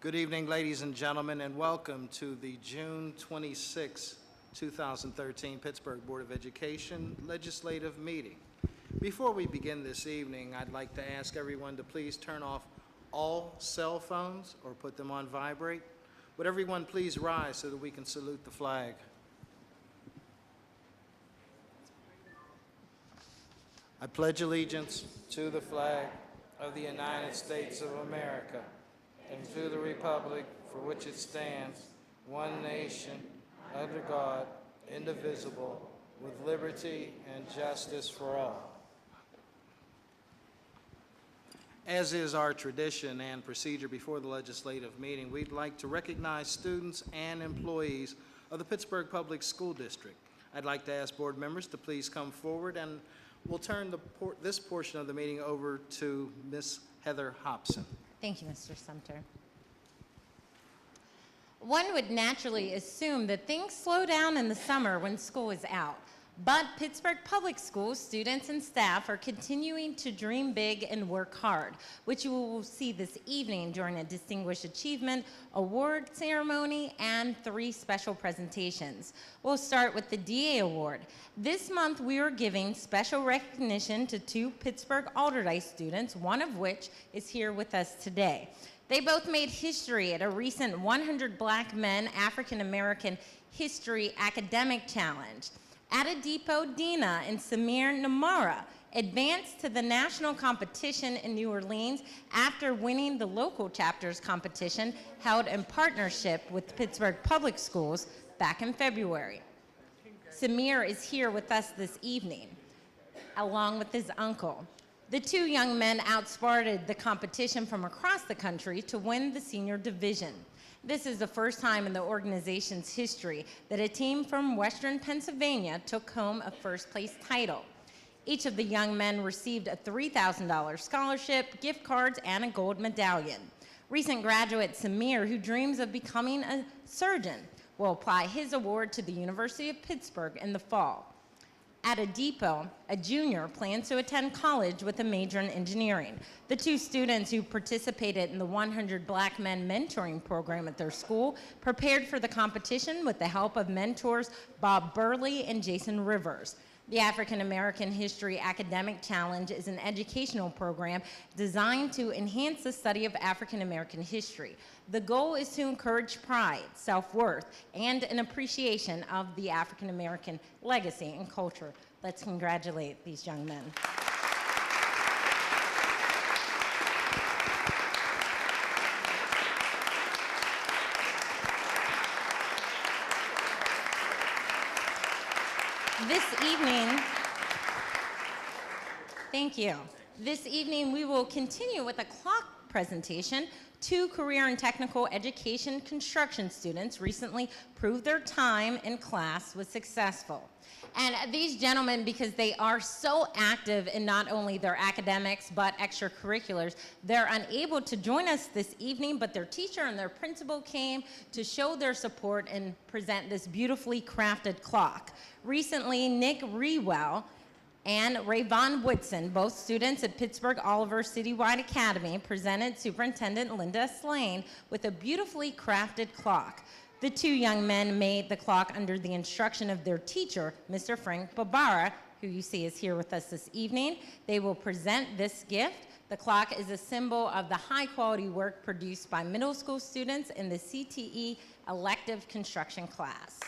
Good evening, ladies and gentlemen, and welcome to the June 26, 2013 Pittsburgh Board of Education Legislative Meeting. Before we begin this evening, I'd like to ask everyone to please turn off all cell phones or put them on vibrate. Would everyone please rise so that we can salute the flag? I pledge allegiance to the flag of the United States of America and to the republic for which it stands, one nation, under God, indivisible, with liberty and justice for all. As is our tradition and procedure before the legislative meeting, we'd like to recognize students and employees of the Pittsburgh Public School District. I'd like to ask board members to please come forward, and we'll turn this portion of the meeting over to Ms. Heather Hobson. Thank you, Mr. Sumter. One would naturally assume that things slow down in the summer when school is out, but Pittsburgh Public Schools students and staff are continuing to dream big and work hard, which you will see this evening during a Distinguished Achievement Award ceremony and 3 special presentations. We'll start with the DA Award. This month we are giving special recognition to 2 Pittsburgh Allderdice students, one of which is here with us today. They both made history at a recent 100 Black Men African American History Academic Challenge. Adedipo Dina and Samir Namara advanced to the national competition in New Orleans after winning the local chapter's competition held in partnership with Pittsburgh Public Schools back in February. Samir is here with us this evening, along with his uncle. The 2 young men outsmarted the competition from across the country to win the senior division. This is the first time in the organization's history that a team from Western Pennsylvania took home a first-place title. Each of the young men received a $3,000 scholarship, gift cards, and a gold medallion. Recent graduate Samir, who dreams of becoming a surgeon, will apply his award to the University of Pittsburgh in the fall. Adedipo, a junior, plans to attend college with a major in engineering. The 2 students who participated in the 100 Black Men mentoring program at their school prepared for the competition with the help of mentors Bob Burley and Jason Rivers. The African American History Academic Challenge is an educational program designed to enhance the study of African American history. The goal is to encourage pride, self-worth, and an appreciation of the African American legacy and culture. Let's congratulate these young men. This evening, thank you. This evening we will continue with a clock presentation. 2 career and technical education construction students recently proved their time in class was successful. And these gentlemen, because they are so active in not only their academics but extracurriculars, they're unable to join us this evening, but their teacher and their principal came to show their support and present this beautifully crafted clock. Recently, Nick Rewell and Rayvon Woodson, both students at Pittsburgh Oliver Citywide Academy, presented Superintendent Linda Slane with a beautifully crafted clock. The 2 young men made the clock under the instruction of their teacher, Mr. Frank Barbara, who you see is here with us this evening. They will present this gift. The clock is a symbol of the high-quality work produced by middle school students in the CTE elective construction class.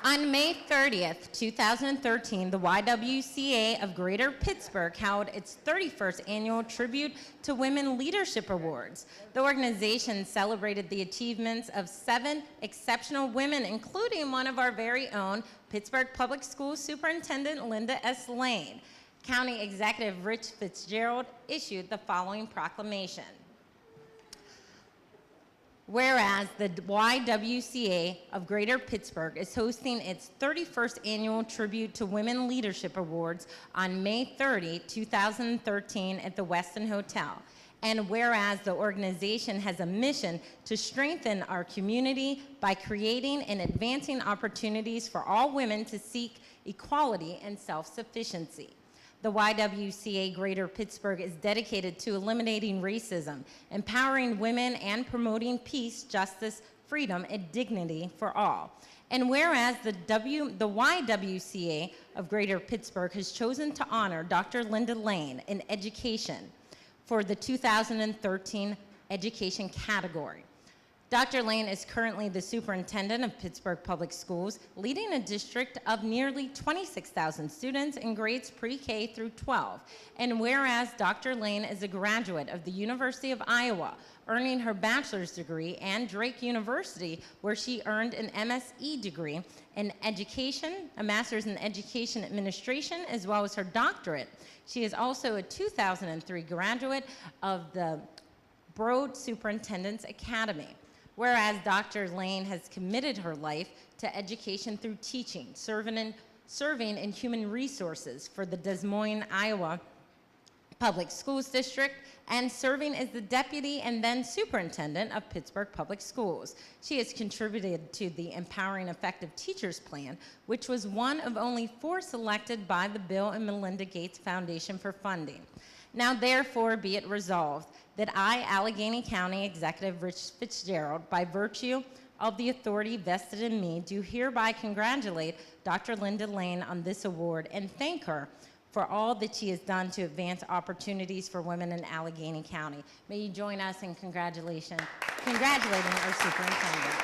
On May 30th, 2013, the YWCA of Greater Pittsburgh held its 31st annual Tribute to Women Leadership Awards. The organization celebrated the achievements of 7 exceptional women, including one of our very own Pittsburgh Public Schools Superintendent Linda S. Lane. County Executive Rich Fitzgerald issued the following proclamation. Whereas the YWCA of Greater Pittsburgh is hosting its 31st annual Tribute to Women Leadership Awards on May 30, 2013 at the Westin Hotel. And whereas the organization has a mission to strengthen our community by creating and advancing opportunities for all women to seek equality and self-sufficiency. The YWCA Greater Pittsburgh is dedicated to eliminating racism, empowering women, and promoting peace, justice, freedom, and dignity for all. And whereas the YWCA of Greater Pittsburgh has chosen to honor Dr. Linda Lane in education for the 2013 education category. Dr. Lane is currently the superintendent of Pittsburgh Public Schools, leading a district of nearly 26,000 students in grades pre-K through 12. And whereas Dr. Lane is a graduate of the University of Iowa, earning her bachelor's degree, and Drake University, where she earned an MSE degree in education, a master's in education administration, as well as her doctorate. She is also a 2003 graduate of the Broad Superintendent's Academy. Whereas Dr. Lane has committed her life to education through teaching, serving in human resources for the Des Moines, Iowa Public Schools District, and serving as the deputy and then superintendent of Pittsburgh Public Schools. She has contributed to the Empowering Effective Teachers Plan, which was one of only 4 selected by the Bill and Melinda Gates Foundation for funding. Now therefore be it resolved that I, Allegheny County Executive Rich Fitzgerald, by virtue of the authority vested in me, do hereby congratulate Dr. Linda Lane on this award and thank her for all that she has done to advance opportunities for women in Allegheny County. May you join us in congratulating our superintendent.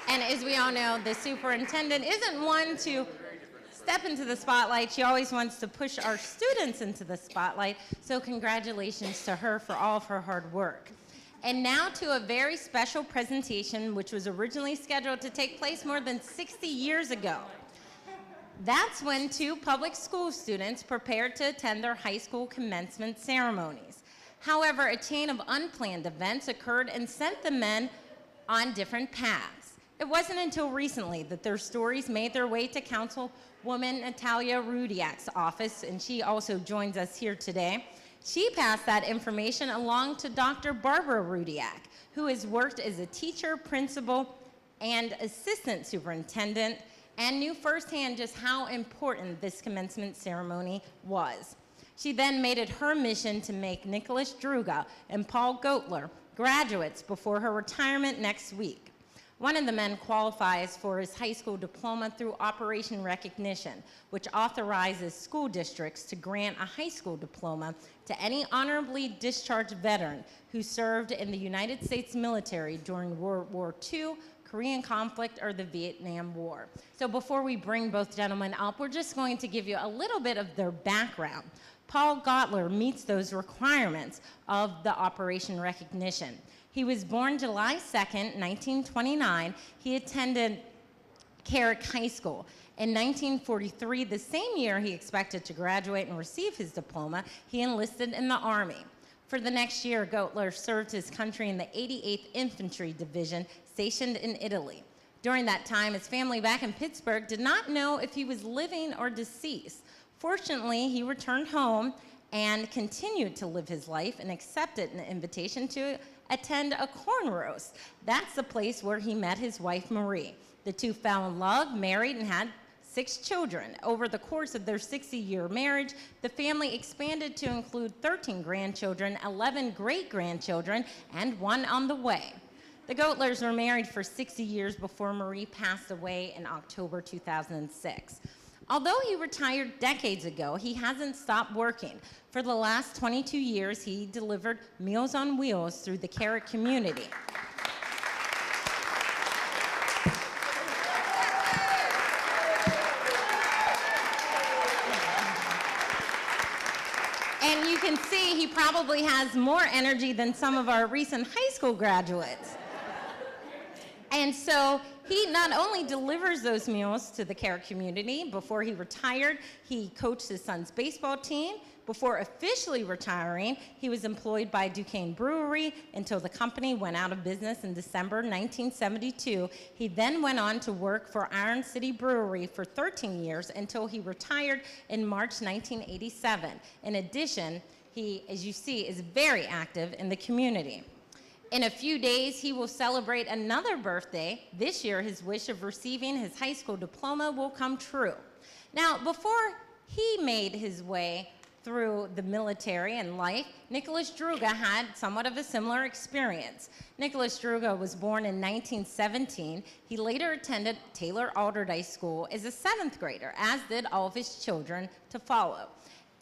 And as we all know, the superintendent isn't one to step into the spotlight. She always wants to push our students into the spotlight. So congratulations to her for all of her hard work. And now to a very special presentation, which was originally scheduled to take place more than 60 years ago. That's when 2 public school students prepared to attend their high school commencement ceremonies. However, a chain of unplanned events occurred and sent the men on different paths. It wasn't until recently that their stories made their way to Councilwoman Natalia Rudiak's office, and she also joins us here today. She passed that information along to Dr. Barbara Rudiak, who has worked as a teacher, principal, and assistant superintendent, and knew firsthand just how important this commencement ceremony was. She then made it her mission to make Nicholas Druga and Paul Goetler graduates before her retirement next week. One of the men qualifies for his high school diploma through Operation Recognition, which authorizes school districts to grant a high school diploma to any honorably discharged veteran who served in the United States military during World War II, Korean conflict, or the Vietnam War. So before we bring both gentlemen up, we're just going to give you a little bit of their background. Paul Gottler meets those requirements of the Operation Recognition. He was born July 2nd, 1929. He attended Carrick High School. In 1943, the same year he expected to graduate and receive his diploma, he enlisted in the Army. For the next year, Goetler served his country in the 88th Infantry Division, stationed in Italy. During that time, his family back in Pittsburgh did not know if he was living or deceased. Fortunately, he returned home and continued to live his life and accepted an invitation to attend a corn roast. That's the place where he met his wife, Marie. The two fell in love, married, and had 6 children. Over the course of their 60-year marriage, the family expanded to include 13 grandchildren, 11 great-grandchildren, and 1 on the way. The Goetlers were married for 60 years before Marie passed away in October 2006. Although he retired decades ago, he hasn't stopped working. For the last 22 years, he delivered Meals on Wheels through the Carrick community. And you can see he probably has more energy than some of our recent high school graduates. And so he not only delivers those meals to the Carrick community. Before he retired, he coached his son's baseball team, Before officially retiring, he was employed by Duquesne Brewery until the company went out of business in December 1972. He then went on to work for Iron City Brewery for 13 years until he retired in March 1987. In addition, he, as you see, is very active in the community. In a few days, he will celebrate another birthday. This year, his wish of receiving his high school diploma will come true. Now, before he made his way through the military and life, Nicholas Druga had somewhat of a similar experience. Nicholas Druga was born in 1917. He later attended Taylor Alderdice School as a 7th grader, as did all of his children to follow.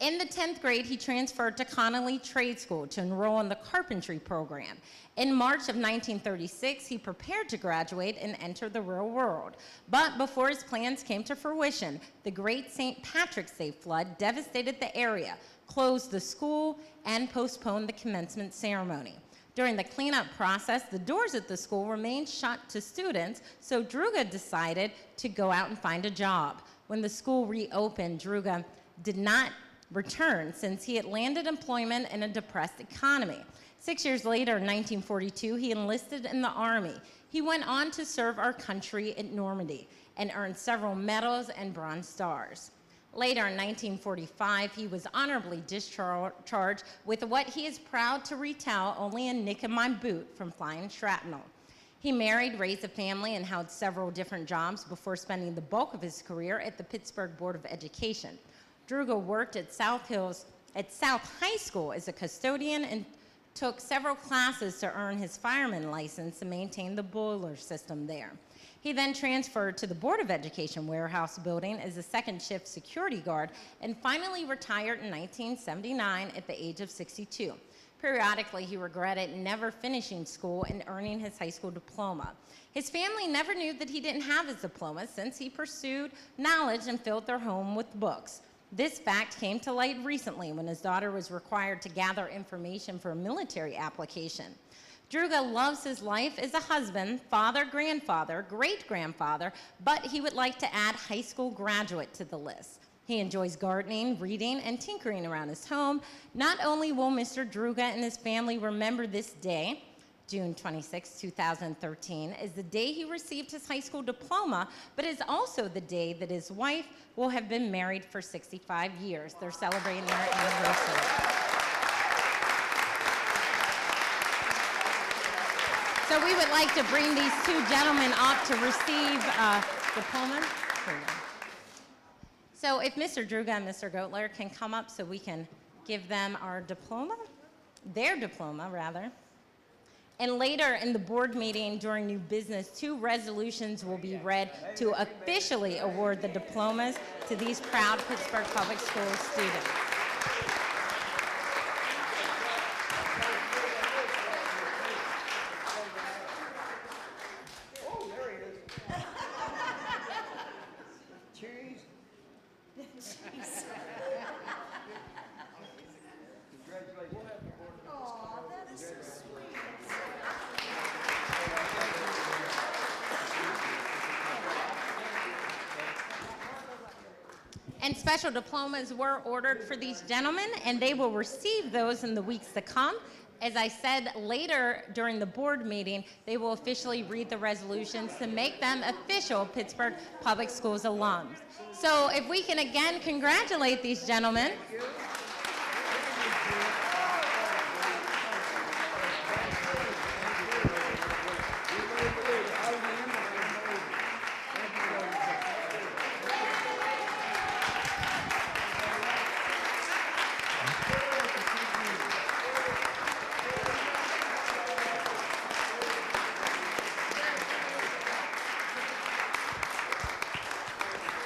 In the 10th grade, he transferred to Connolly Trade School to enroll in the carpentry program. In March of 1936, he prepared to graduate and enter the real world. But before his plans came to fruition, the Great St. Patrick's Day flood devastated the area, closed the school, and postponed the commencement ceremony. During the cleanup process, the doors at the school remained shut to students, so Druga decided to go out and find a job. When the school reopened, Druga did not return since he had landed employment in a depressed economy. 6 years later, in 1942, he enlisted in the Army. He went on to serve our country at Normandy and earned several medals and Bronze Stars. Later, in 1945, he was honorably discharged with what he is proud to retell only a nick in my boot from flying shrapnel. He married, raised a family, and held several different jobs before spending the bulk of his career at the Pittsburgh Board of Education. Druga worked at South High School as a custodian and took several classes to earn his fireman license to maintain the boiler system there. He then transferred to the Board of Education warehouse building as a second shift security guard and finally retired in 1979 at the age of 62. Periodically, he regretted never finishing school and earning his high school diploma. His family never knew that he didn't have his diploma since he pursued knowledge and filled their home with books. This fact came to light recently when his daughter was required to gather information for a military application. Druga loves his life as a husband, father, grandfather, great-grandfather, but he would like to add high school graduate to the list. He enjoys gardening, reading, and tinkering around his home. Not only will Mr. Druga and his family remember this day, June 26, 2013, is the day he received his high school diploma, but is also the day that his wife will have been married for 65 years. They're celebrating their anniversary. So we would like to bring these two gentlemen up to receive diplomas. So if Mr. Druga and Mr. Goetler can come up so we can give them our diploma, their diploma, rather. And later in the board meeting during new business, 2 resolutions will be read to officially award the diplomas to these proud Pittsburgh Public Schools students. Oh, there he is. Cheese. Congratulations. Aw, that is so sweet. And special diplomas were ordered for these gentlemen, and they will receive those in the weeks to come. As I said, later during the board meeting, they will officially read the resolutions to make them official Pittsburgh Public Schools alums. So if we can again congratulate these gentlemen.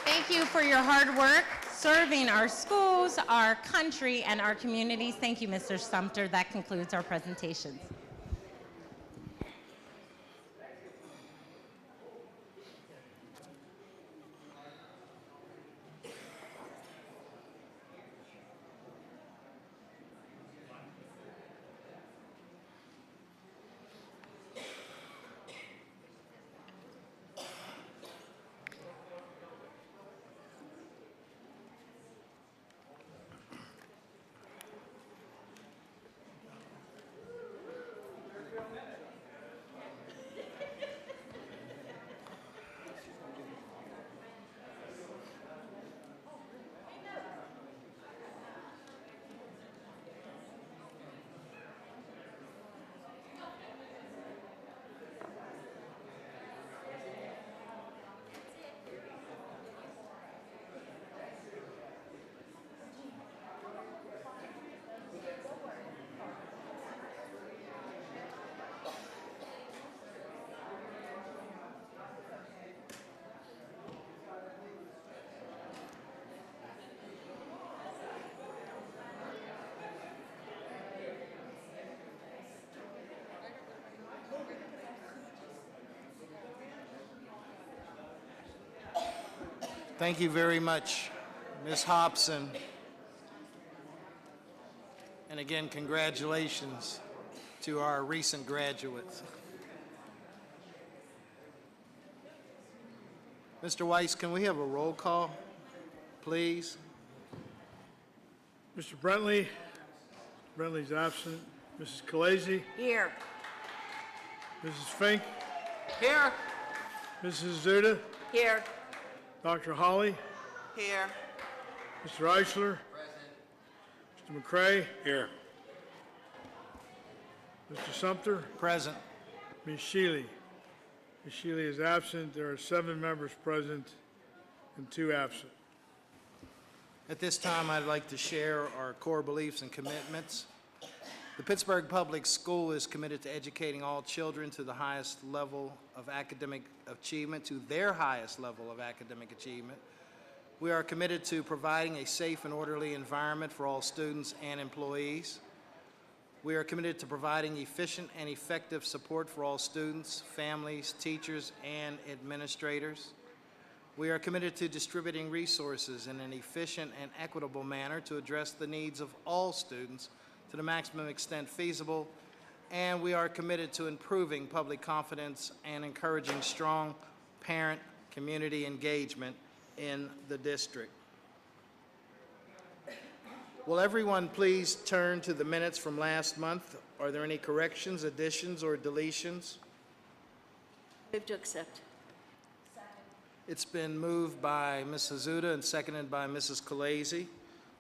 Thank you for your hard work serving our schools, our country, and our communities. Thank you, Mr. Sumter. That concludes our presentations. Thank you very much, Ms. Hobson. And again, congratulations to our recent graduates. Mr. Weiss, can we have a roll call, please? Mr. Brentley. Brentley's absent. Mrs. Khaleesi. Here. Mrs. Fink. Here. Mrs. Zuda. Here. Dr. Holly. Here. Mr. Eisler. Mr. McCray. Here. Mr. Sumter. Present. Ms. Shealy. Ms. Shealy is absent. There are 7 members present and 2 absent. At this time, I'd like to share our core beliefs and commitments. The Pittsburgh Public School is committed to educating all children to the highest level of academic achievement, to their highest level of academic achievement. We are committed to providing a safe and orderly environment for all students and employees. We are committed to providing efficient and effective support for all students, families, teachers, and administrators. We are committed to distributing resources in an efficient and equitable manner to address the needs of all students to the maximum extent feasible, and we are committed to improving public confidence and encouraging strong parent-community engagement in the district. Will everyone please turn to the minutes from last month? Are there any corrections, additions, or deletions? Move to accept. It's been moved by Mrs. Zuda and seconded by Mrs. Khaleesi.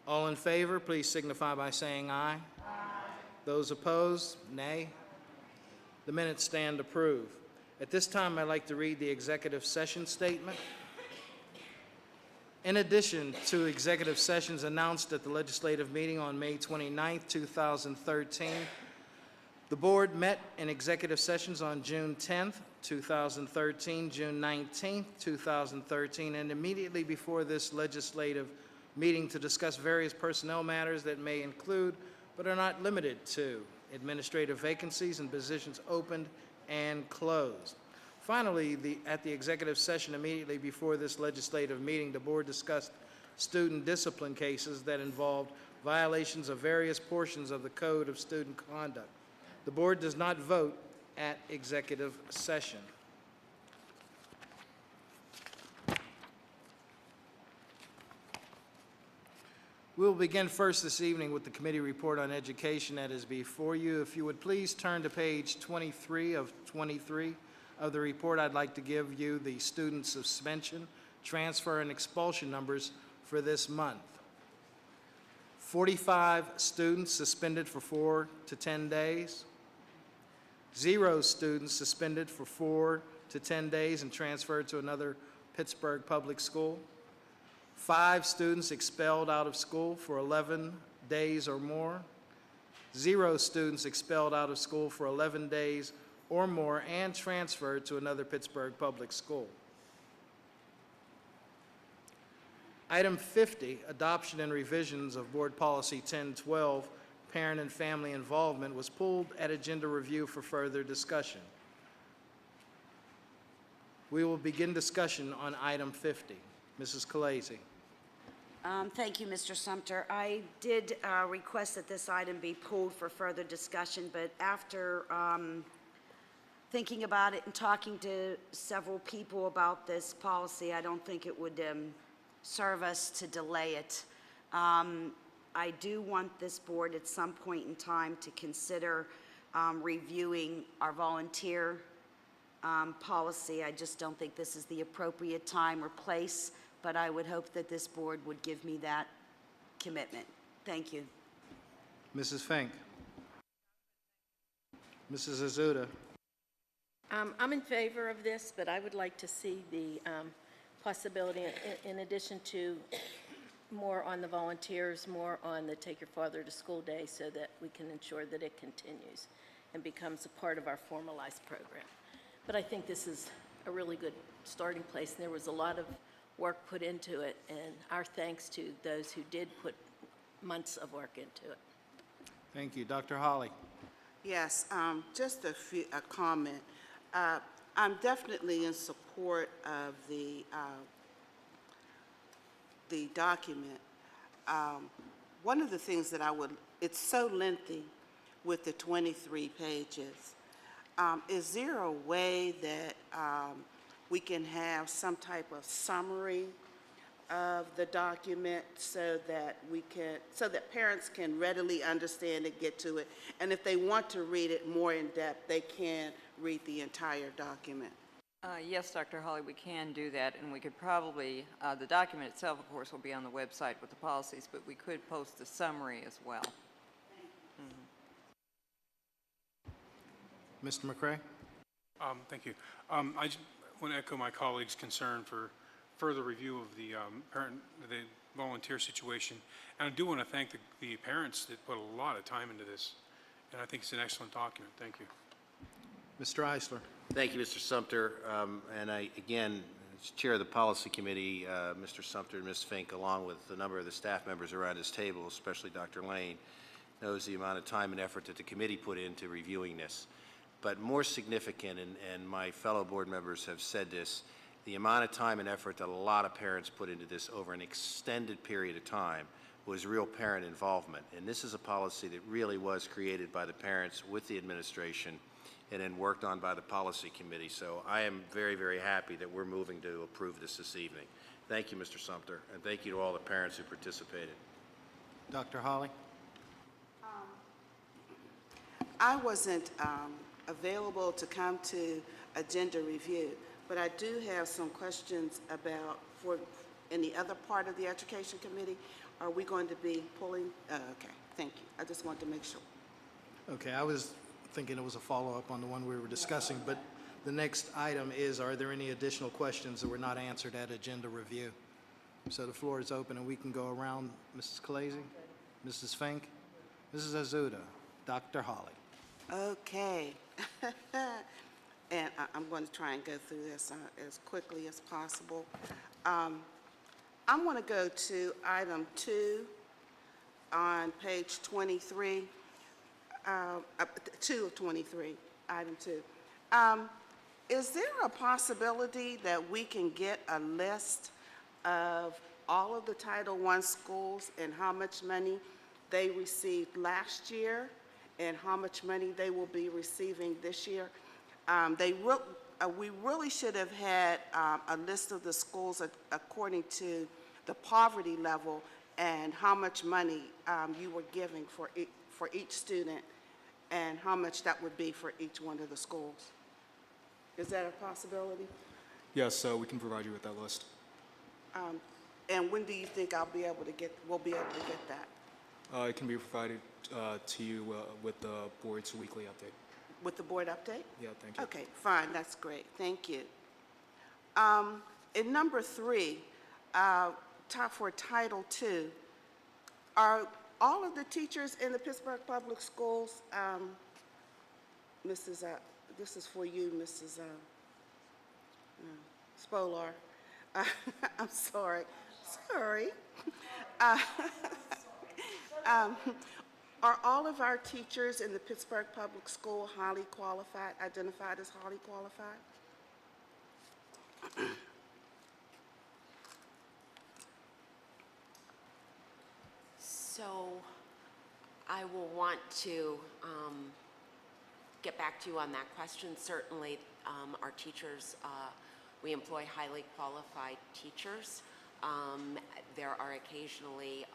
All in favor, please signify by saying aye. Aye. Those opposed, nay. The minutes stand approved. At this time, I'd like to read the executive session statement. In addition to executive sessions announced at the legislative meeting on May 29, 2013, the board met in executive sessions on June 10, 2013, June 19, 2013, and immediately before this legislative meeting to discuss various personnel matters that may include, but are not limited to, administrative vacancies and positions opened and closed. Finally, at the executive session immediately before this legislative meeting, the board discussed student discipline cases that involved violations of various portions of the Code of Student Conduct. The board does not vote at executive session. We will begin first this evening with the committee report on education that is before you. If you would please turn to page 23 of 23 of the report, I'd like to give you the student suspension, transfer, and expulsion numbers for this month. 45 students suspended for 4 to 10 days. 0 students suspended for 4 to 10 days and transferred to another Pittsburgh public school. 5 students expelled out of school for 11 days or more. 0 students expelled out of school for 11 days or more and transferred to another Pittsburgh public school. Item 50, adoption and revisions of Board Policy 1012, parent and family involvement, was pulled at agenda review for further discussion. We will begin discussion on item 50. Mrs. Khaleesi. Thank you, Mr. Sumter. I did request that this item be pulled for further discussion, but after thinking about it and talking to several people about this policy, I don't think it would serve us to delay it. I do want this board at some point in time to consider reviewing our volunteer policy. I just don't think this is the appropriate time or place, but I would hope that this board would give me that commitment. Thank you. Mrs. Fink. Mrs. Azuda. I'm in favor of this, but I would like to see the possibility, in addition to more on the volunteers, more on the Take Your Father to School Day, so that we can ensure that it continues and becomes a part of our formalized program. But I think this is a really good starting place, and there was a lot of work put into it, and our thanks to those who did put months of work into it. Thank you. Dr. Holly. Yes, just a comment. I'm definitely in support of the the document, one of the things that it's so lengthy with the 23 pages. Is there a way that we can have some type of summary of the document so that parents can readily understand it, get to it, and if they want to read it more in depth, they can read the entire document? Yes, Dr. Holly, we can do that, and we could probably, the document itself, of course, will be on the website with the policies, but we could post the summary as well. Mr. McCray? Thank you. I just want to echo my colleague's concern for further review of the the volunteer situation. And I do want to thank the parents that put a lot of time into this. And I think it's an excellent document. Thank you. Mr. Eisler? Thank you, Mr. Sumter. And I, again, as Chair of the Policy Committee, Mr. Sumter and Ms. Fink, along with a number of the staff members around this table, especially Dr. Lane, knows the amount of time and effort that the committee put into reviewing this. But more significant, and my fellow board members have said this, the amount of time and effort that a lot of parents put into this over an extended period of time was real parent involvement. And this is a policy that really was created by the parents with the administration and then worked on by the policy committee. So I am very, very happy that we're moving to approve this evening. Thank you, Mr. Sumter, and thank you to all the parents who participated. Dr. Holly? I wasn't available to come to agenda review, but I do have some questions about in the other part of the Education Committee. Are we going to be pulling? Okay, thank you. I just wanted to make sure. Okay, I was thinking it was a follow-up on the one we were discussing, but the next item is, are there any additional questions that were not answered at agenda review? So the floor is open and we can go around. Mrs. Khaleesi, Mrs. Fink, Mrs. Azuda, Dr. Holly. Okay. And I'm going to try and go through this as quickly as possible. I'm going to go to item 2 on page 23, 2 of 23, item 2. Is there a possibility that we can get a list of all of the Title I schools and how much money they received last year and how much money they will be receiving this year? We really should have had a list of the schools according to the poverty level and how much money you were giving for each student and how much that would be for each one of the schools. Is that a possibility? Yes, we can provide you with that list. And when do you think we'll be able to get that? It can be provided to you with the board's weekly update. With the board update? Yeah, thank you. Okay, fine, that's great, thank you. In number 3, for Title II, are all of the teachers in the Pittsburgh Public Schools, this is for you, Mrs. Spolar. I'm sorry. Are all of our teachers in the Pittsburgh Public School highly qualified, identified as highly qualified? So I will want to get back to you on that question. Certainly, our teachers, we employ highly qualified teachers. There are occasionally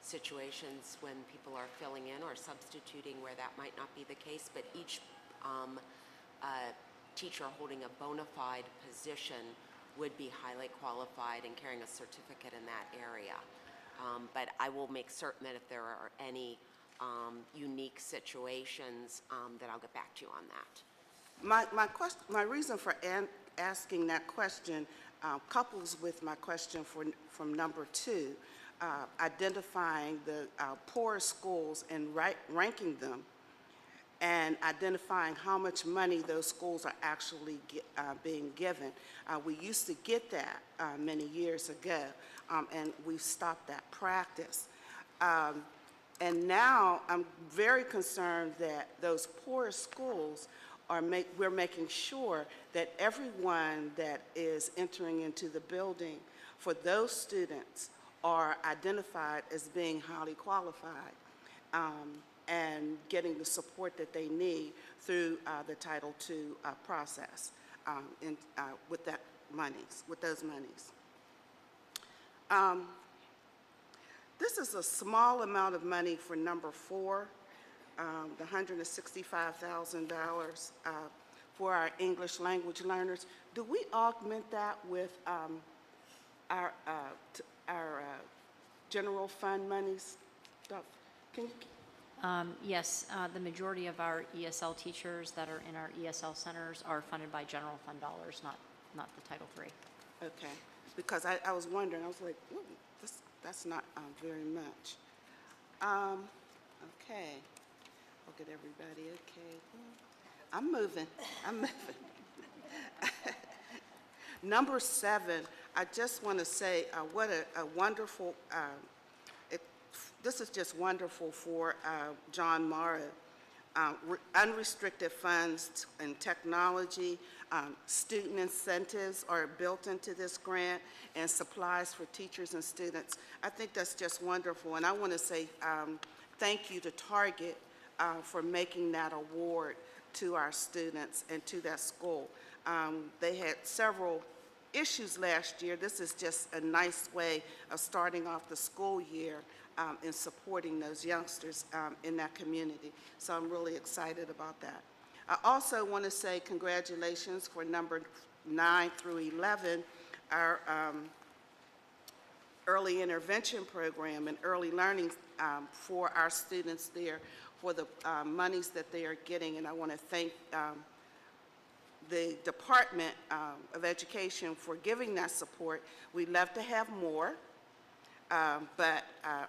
situations when people are filling in or substituting where that might not be the case, but each teacher holding a bona fide position would be highly qualified and carrying a certificate in that area. But I will make certain that if there are any unique situations, that I'll get back to you on that. My reason for asking that question couples with my question from number 2, identifying the poorest schools and ranking them and identifying how much money those schools are actually being given. We used to get that many years ago, and we've stopped that practice. And now I'm very concerned that those poorest schools we're making sure that everyone that is entering into the building for those students are identified as being highly qualified and getting the support that they need through the Title II process with those monies. This is a small amount of money for number 4, the $165,000 for our English language learners. Do we augment that with our general fund monies? Can you? Yes, the majority of our ESL teachers that are in our ESL centers are funded by general fund dollars, not the Title III. Okay, because I was wondering, I was like, ooh, that's not very much. Okay, look at everybody, okay. I'm moving. Number 7, I just want to say what a wonderful, this is just wonderful for John Morrow. Unrestricted funds and technology, student incentives are built into this grant, and supplies for teachers and students. I think that's just wonderful, and I want to say thank you to Target for making that award to our students and to that school. They had several issues last year. This is just a nice way of starting off the school year in supporting those youngsters in that community. So I'm really excited about that. I also want to say congratulations for number 9 through 11, our early intervention program and early learning for our students there, for the monies that they are getting. And I want to thank the Department of Education for giving that support. We'd love to have more, but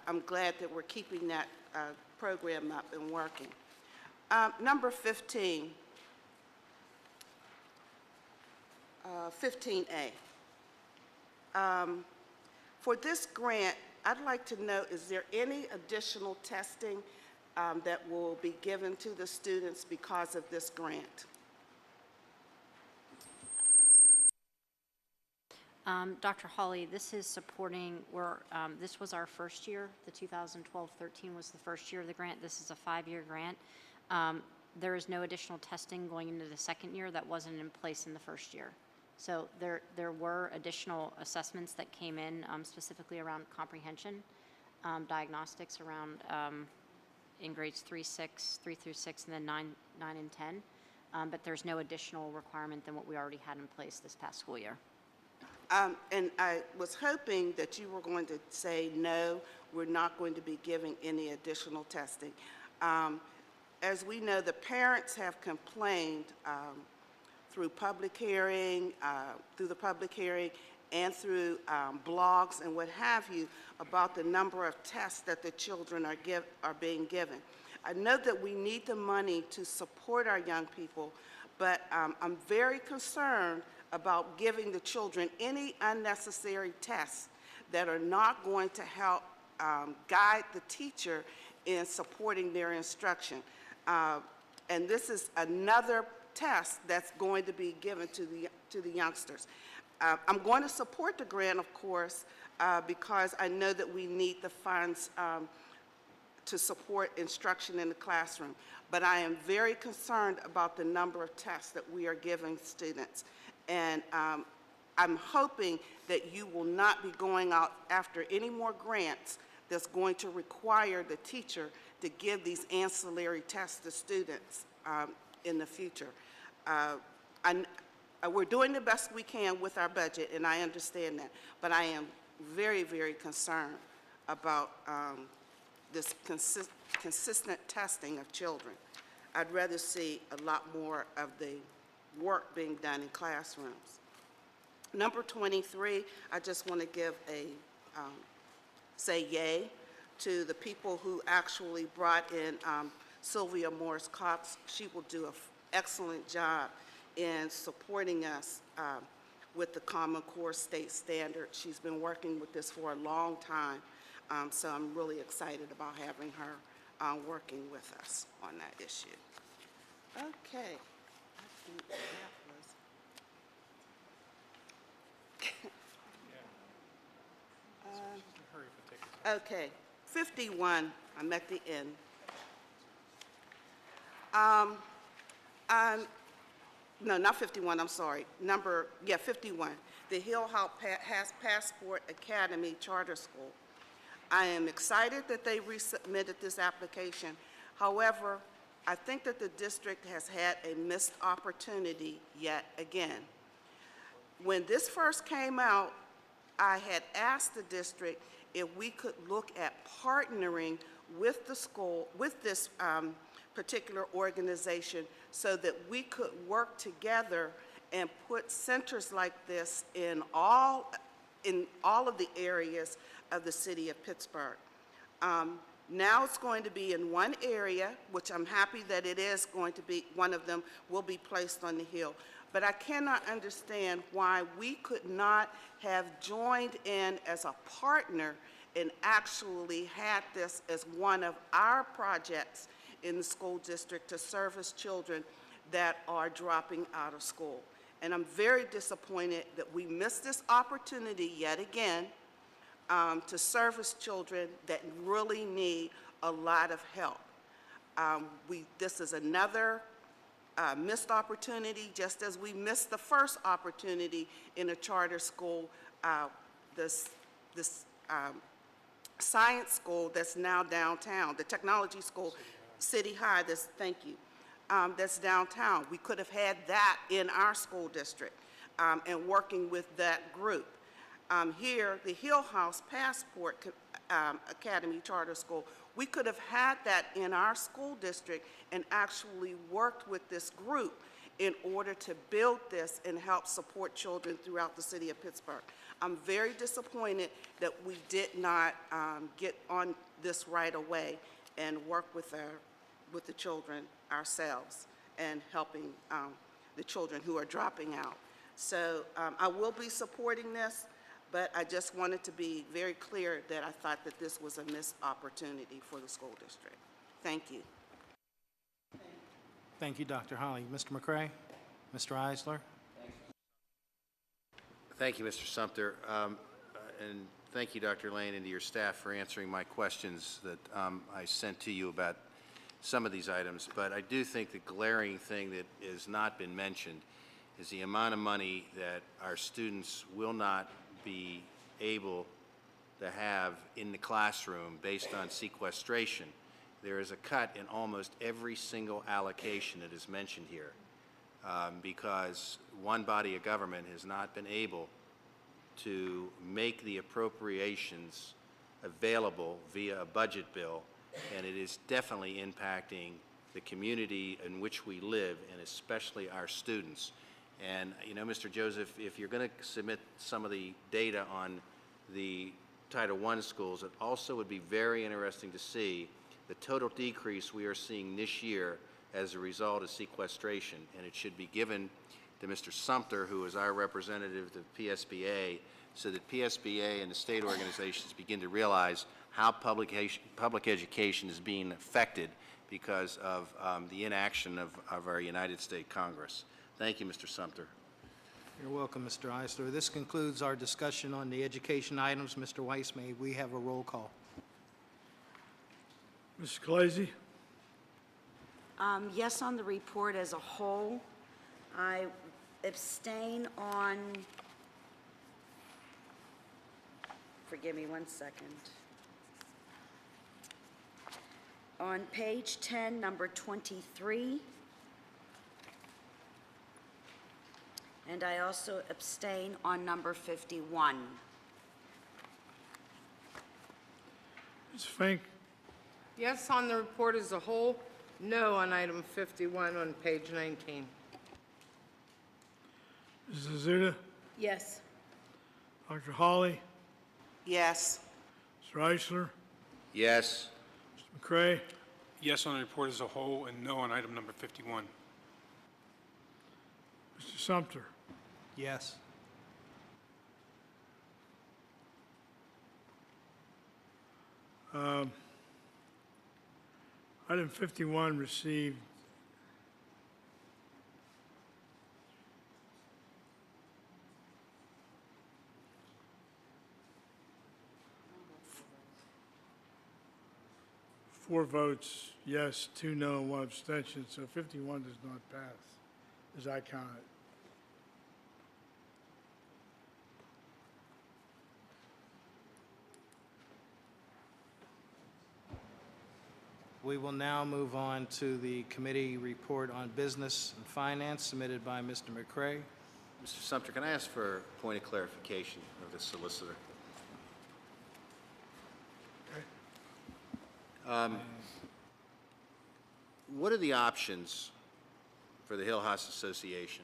I'm glad that we're keeping that program up and working. Number 15, 15A. For this grant, I'd like to know, is there any additional testing that will be given to the students because of this grant? Dr. Hawley, this is supporting, this was our first year. The 2012-13 was the first year of the grant. This is a 5-year grant. There is no additional testing going into the second year that wasn't in place in the first year. So there were additional assessments that came in specifically around comprehension, diagnostics around in grades 3 through 6, and then 9 and 10. But there's no additional requirement than what we already had in place this past school year. And I was hoping that you were going to say, no, we're not going to be giving any additional testing. As we know, the parents have complained through public hearing, and through blogs and what have you about the number of tests that the children are being given. I know that we need the money to support our young people, but I'm very concerned about giving the children any unnecessary tests that are not going to help guide the teacher in supporting their instruction. And this is another test that's going to be given to the youngsters. I'm going to support the grant, of course, because I know that we need the funds to support instruction in the classroom. But I am very concerned about the number of tests that we are giving students. And I'm hoping that you will not be going out after any more grants that's going to require the teacher to give these ancillary tests to students in the future. We're doing the best we can with our budget, and I understand that, but I am very, very concerned about this consistent testing of children. I'd rather see a lot more of the work being done in classrooms. Number 23, I just want to give say yay to the people who actually brought in Sylvia Morris-Cox. She will do an excellent job in supporting us with the Common Core State Standard. She's been working with this for a long time, so I'm really excited about having her working with us on that issue. Okay. I think that was... Okay, 51, I'm at the end. No, not 51, I'm sorry. 51, the Hill House Passport Academy Charter School. I am excited that they resubmitted this application. However, I think that the district has had a missed opportunity yet again. When this first came out, I had asked the district if we could look at partnering with the school, with this particular organization, so that we could work together and put centers like this in all of the areas of the city of Pittsburgh. Now it's going to be in one area, which I'm happy that it is going to be, one of them will be placed on the Hill. But I cannot understand why we could not have joined in as a partner and actually had this as one of our projects in the school district to service children that are dropping out of school. And I'm very disappointed that we missed this opportunity yet again to service children that really need a lot of help. This is another missed opportunity, just as we missed the first opportunity in a charter school, this science school that's now downtown, the technology school, City High, thank you, that's downtown. We could have had that in our school district and working with that group. Here, the Hill House Passport Academy Charter School, we could have had that in our school district and actually worked with this group in order to build this and help support children throughout the city of Pittsburgh. I'm very disappointed that we did not get on this right away and work with the children ourselves and helping the children who are dropping out. So I will be supporting this, but I just wanted to be very clear that I thought that this was a missed opportunity for the school district. Thank you. Thank you, Dr. Holly. Mr. McCray? Mr. Eisler? Thank you, Mr. Sumter. And thank you, Dr. Lane, and to your staff for answering my questions that I sent to you about some of these items. But I do think the glaring thing that has not been mentioned is the amount of money that our students will not be able to have in the classroom based on sequestration. There is a cut in almost every single allocation that is mentioned here because one body of government has not been able to make the appropriations available via a budget bill, and it is definitely impacting the community in which we live, and especially our students. And, you know, Mr. Joseph, if you're going to submit some of the data on the Title I schools, it also would be very interesting to see the total decrease we are seeing this year as a result of sequestration. And it should be given to Mr. Sumter, who is our representative to PSBA, so that PSBA and the state organizations begin to realize how public education is being affected because of the inaction of our United States Congress. Thank you, Mr. Sumter. You're welcome, Mr. Eisler. This concludes our discussion on the education items. Mr. Weiss, may we have a roll call? Mrs. Kalazy? Yes on the report as a whole. I abstain on, forgive me 1 second. On page 10, number 23. And I also abstain on number 51. Ms. Fink? Yes on the report as a whole, no on item 51 on page 19. Mrs. Azuda? Yes. Dr. Holly? Yes. Mr. Eisler? Yes. Mr. McCray? Yes on the report as a whole and no on item number 51. Mr. Sumter? Yes. Item 51 received 4 votes yes, 2 no, and 1 abstention, so 51 does not pass, as I count it. We will now move on to the committee report on business and finance submitted by Mr. McCray. Mr. Sumter, can I ask for a point of clarification of the solicitor? What are the options for the Hill House Association?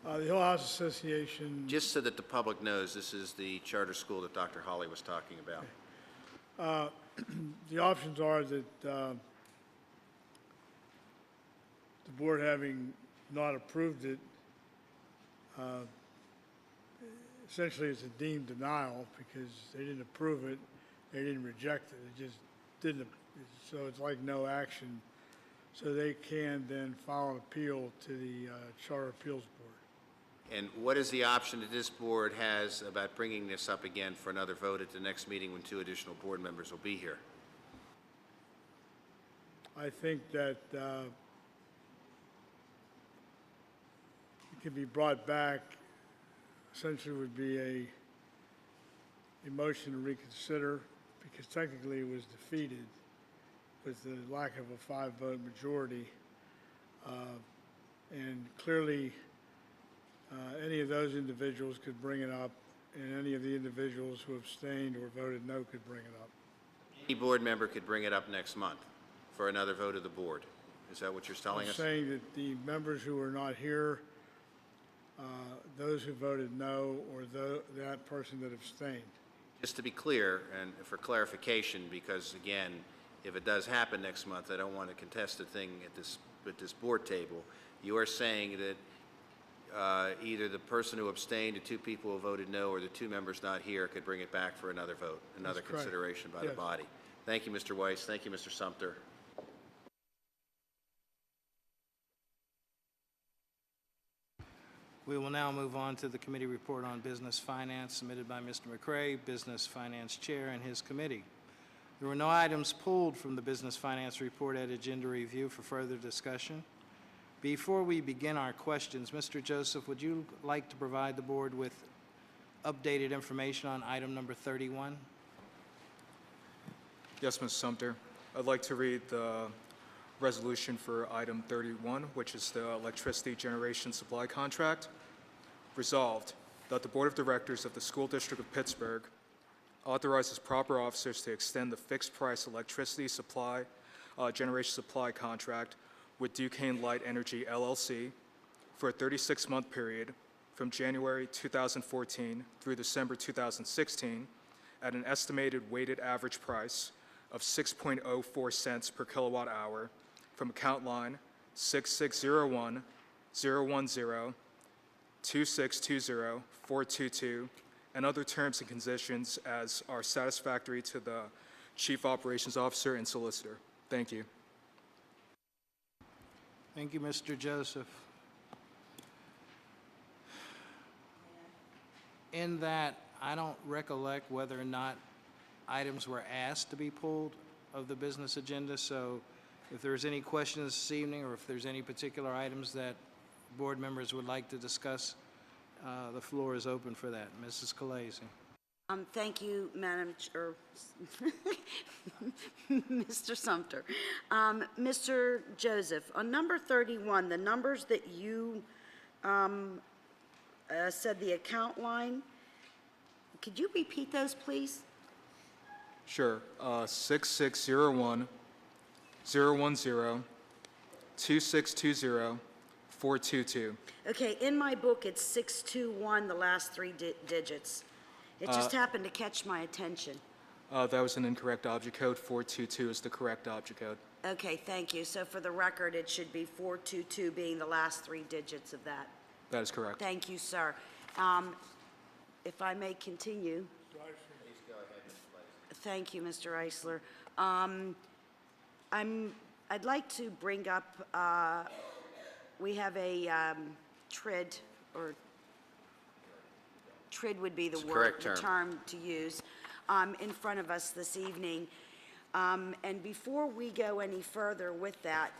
The Hill House Association, Just so that the public knows, this is the charter school that Dr. Holly was talking about. the options are that the board, having not approved it, essentially it's a deemed denial because they didn't approve it, they didn't reject it, it just didn't, so it's like no action. So they can then file an appeal to the Charter Appeals Board. And what is the option that this board has about bringing this up again for another vote at the next meeting when 2 additional board members will be here? I think that it can be brought back, essentially would be a motion to reconsider, because technically it was defeated with the lack of a 5-vote majority. And clearly, any of those individuals could bring it up, and any of the individuals who abstained or voted no could bring it up. Any board member could bring it up next month for another vote of the board. Is that what you're telling I'm us? saying that the members who are not here, those who voted no, or that person that abstained. Just to be clear, and for clarification, because again, if it does happen next month, I don't want to contest a thing at this board table. You are saying that either the person who abstained, the 2 people who voted no, or the 2 members not here could bring it back for another vote, another That's correct. consideration by Yes. the body. Thank you, Mr. Weiss. Thank you, Mr. Sumter. We will now move on to the committee report on business finance submitted by Mr. McCray, Business Finance Chair, and his committee. There were no items pulled from the business finance report at agenda review for further discussion. Before we begin our questions, Mr. Joseph, would you like to provide the board with updated information on item number 31? Yes, Ms. Sumter. I'd like to read the resolution for item 31, which is the electricity generation supply contract. Resolved that the Board of Directors of the School District of Pittsburgh authorizes proper officers to extend the fixed-price electricity supply generation supply contract with Duquesne Light Energy, LLC, for a 36-month period from January 2014 through December 2016 at an estimated weighted average price of 6.04 cents per kilowatt hour from account line 6601-010-2620-422, and other terms and conditions as are satisfactory to the Chief Operations Officer and Solicitor. Thank you. Thank you, Mr. Joseph. In that, I don't recollect whether or not items were asked to be pulled of the business agenda, so if there's any questions this evening, or if there's any particular items that board members would like to discuss, the floor is open for that. Mrs. Khaleesi. Thank you, Madam Chair, Mr. Sumter. Mr. Joseph, on number 31, the numbers that you said the account line, could you repeat those, please? Sure. 6601-010-2620-422. Okay, in my book, it's 621, the last 3 digits. It just happened to catch my attention. That was an incorrect object code. 422 is the correct object code. Okay, thank you. So for the record, it should be 422 being the last 3 digits of that. That is correct. Thank you, sir. If I may continue. Thank you, Mr. Eisler. I'd like to bring up, we have a TRID, or TRID would be the It's the word, correct the term. term to use, in front of us this evening. And before we go any further with that,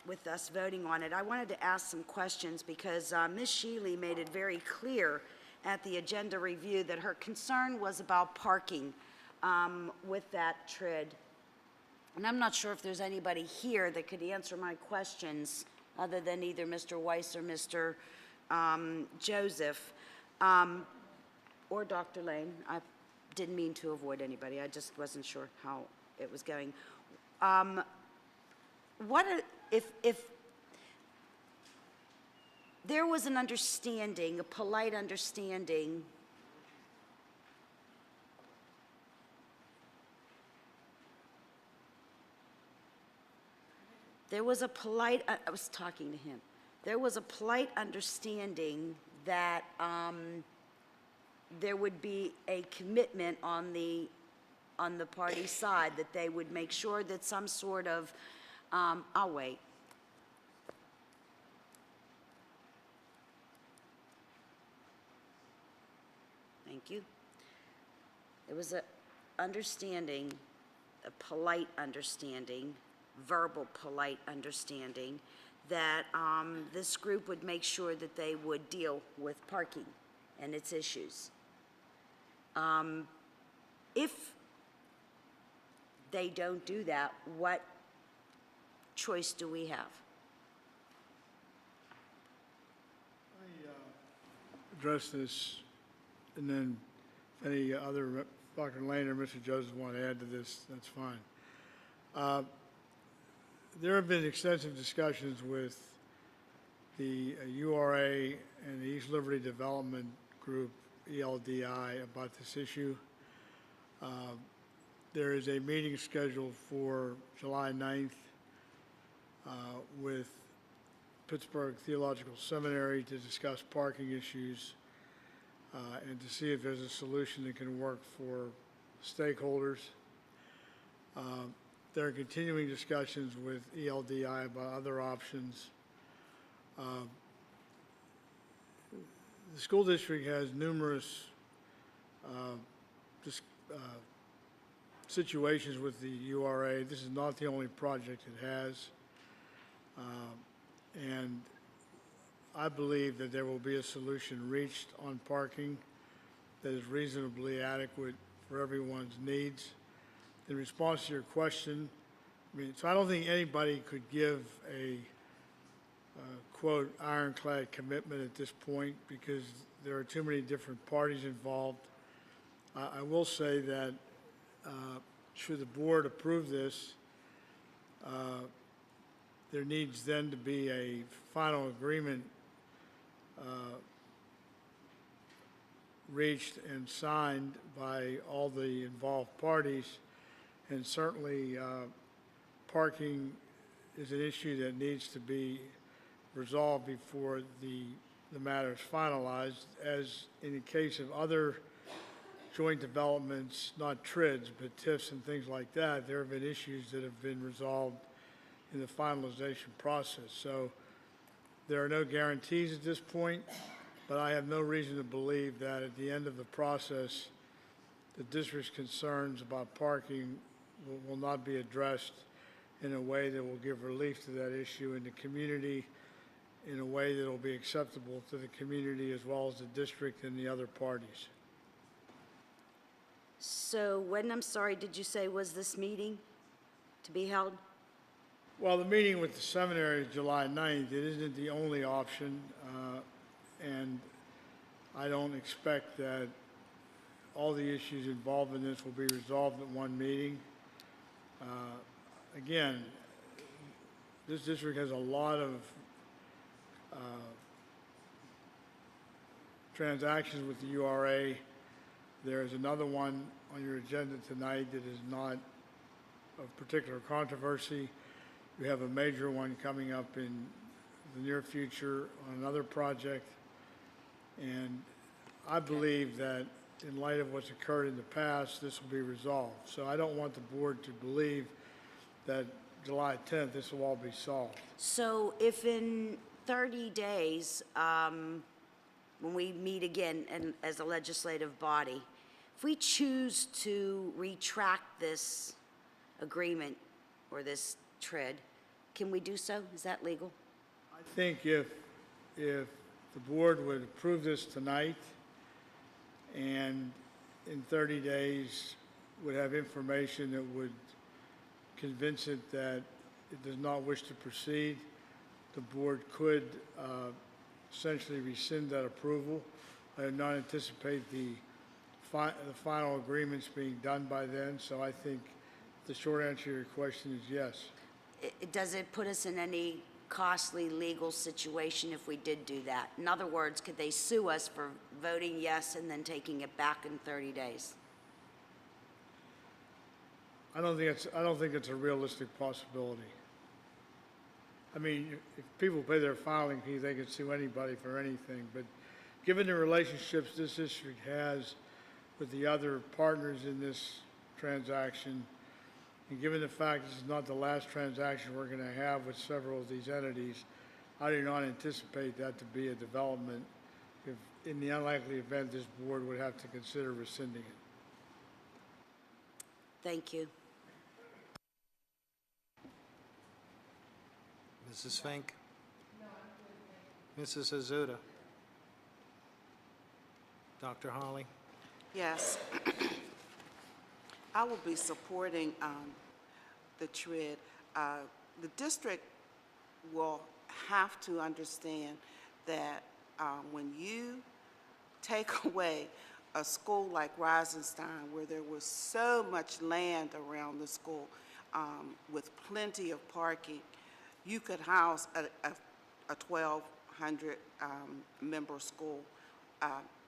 with us voting on it, I wanted to ask some questions because Ms. Shealy made it very clear at the agenda review that her concern was about parking with that TRID. And I'm not sure if there's anybody here that could answer my questions other than either Mr. Weiss or Mr. Joseph, or Dr. Lane. I didn't mean to avoid anybody. I just wasn't sure how it was going. If there was an understanding, a polite understanding, there was a polite, I was talking to him, there was a polite understanding that there would be a commitment on the party side, that they would make sure that some sort of, I'll wait. Thank you. There was a understanding, a polite understanding, verbal polite understanding, that this group would make sure that they would deal with parking and its issues. If they don't do that, what choice do we have? Address this, and then if any other, Dr. Lane or Mr. Joseph want to add to this, that's fine. There have been extensive discussions with the URA and the East Liberty Development Group, ELDI, about this issue. There is a meeting scheduled for July 9th with Pittsburgh Theological Seminary to discuss parking issues and to see if there's a solution that can work for stakeholders. There are continuing discussions with ELDI about other options. The school district has numerous situations with the URA. This is not the only project it has. And I believe that there will be a solution reached on parking that is reasonably adequate for everyone's needs. In response to your question, so I don't think anybody could give a quote, ironclad commitment at this point because there are too many different parties involved. I will say that should the board approve this, there needs then to be a final agreement reached and signed by all the involved parties. And certainly parking is an issue that needs to be resolved before the matter is finalized. As in the case of other joint developments, not TRIDs, but TIFs and things like that, there have been issues that have been resolved in the finalization process. So there are no guarantees at this point, but I have no reason to believe that at the end of the process, the district's concerns about parking will not be addressed in a way that will give relief to that issue in the community, in a way that will be acceptable to the community as well as the district and the other parties. So when, I'm sorry, did you say was this meeting to be held? Well, the meeting with the seminary is July 9th. It isn't the only option, and I don't expect that all the issues involved in this will be resolved at one meeting. Again, this district has a lot of transactions with the URA. There is another one on your agenda tonight that is not of particular controversy. We have a major one coming up in the near future on another project. And I believe that in light of what's occurred in the past, this will be resolved. So I don't want the board to believe that July 10th, this will all be solved. So if in 30 days, when we meet again and as a legislative body, if we choose to retract this agreement or this TRID, can we do so? Is that legal? I think if the board would approve this tonight and in 30 days would have information that would convince it that it does not wish to proceed, the board could essentially rescind that approval. I do not anticipate the final agreements being done by then, so I think the short answer to your question is yes. Does it put us in any costly legal situation if we did do that? In other words, could they sue us for voting yes and then taking it back in 30 days? I don't think it's a realistic possibility. I mean, if people pay their filing fee, they can sue anybody for anything, but given the relationships this district has with the other partners in this transaction, and given the fact this is not the last transaction we're going to have with several of these entities, I do not anticipate that to be a development if, in the unlikely event, this board would have to consider rescinding it. Thank you. Mrs. Fink? Mrs. Azuda? Dr. Hawley? Yes. I will be supporting the TRID. The district will have to understand that when you take away a school like Rosenstein, where there was so much land around the school with plenty of parking, you could house a 1,200 member school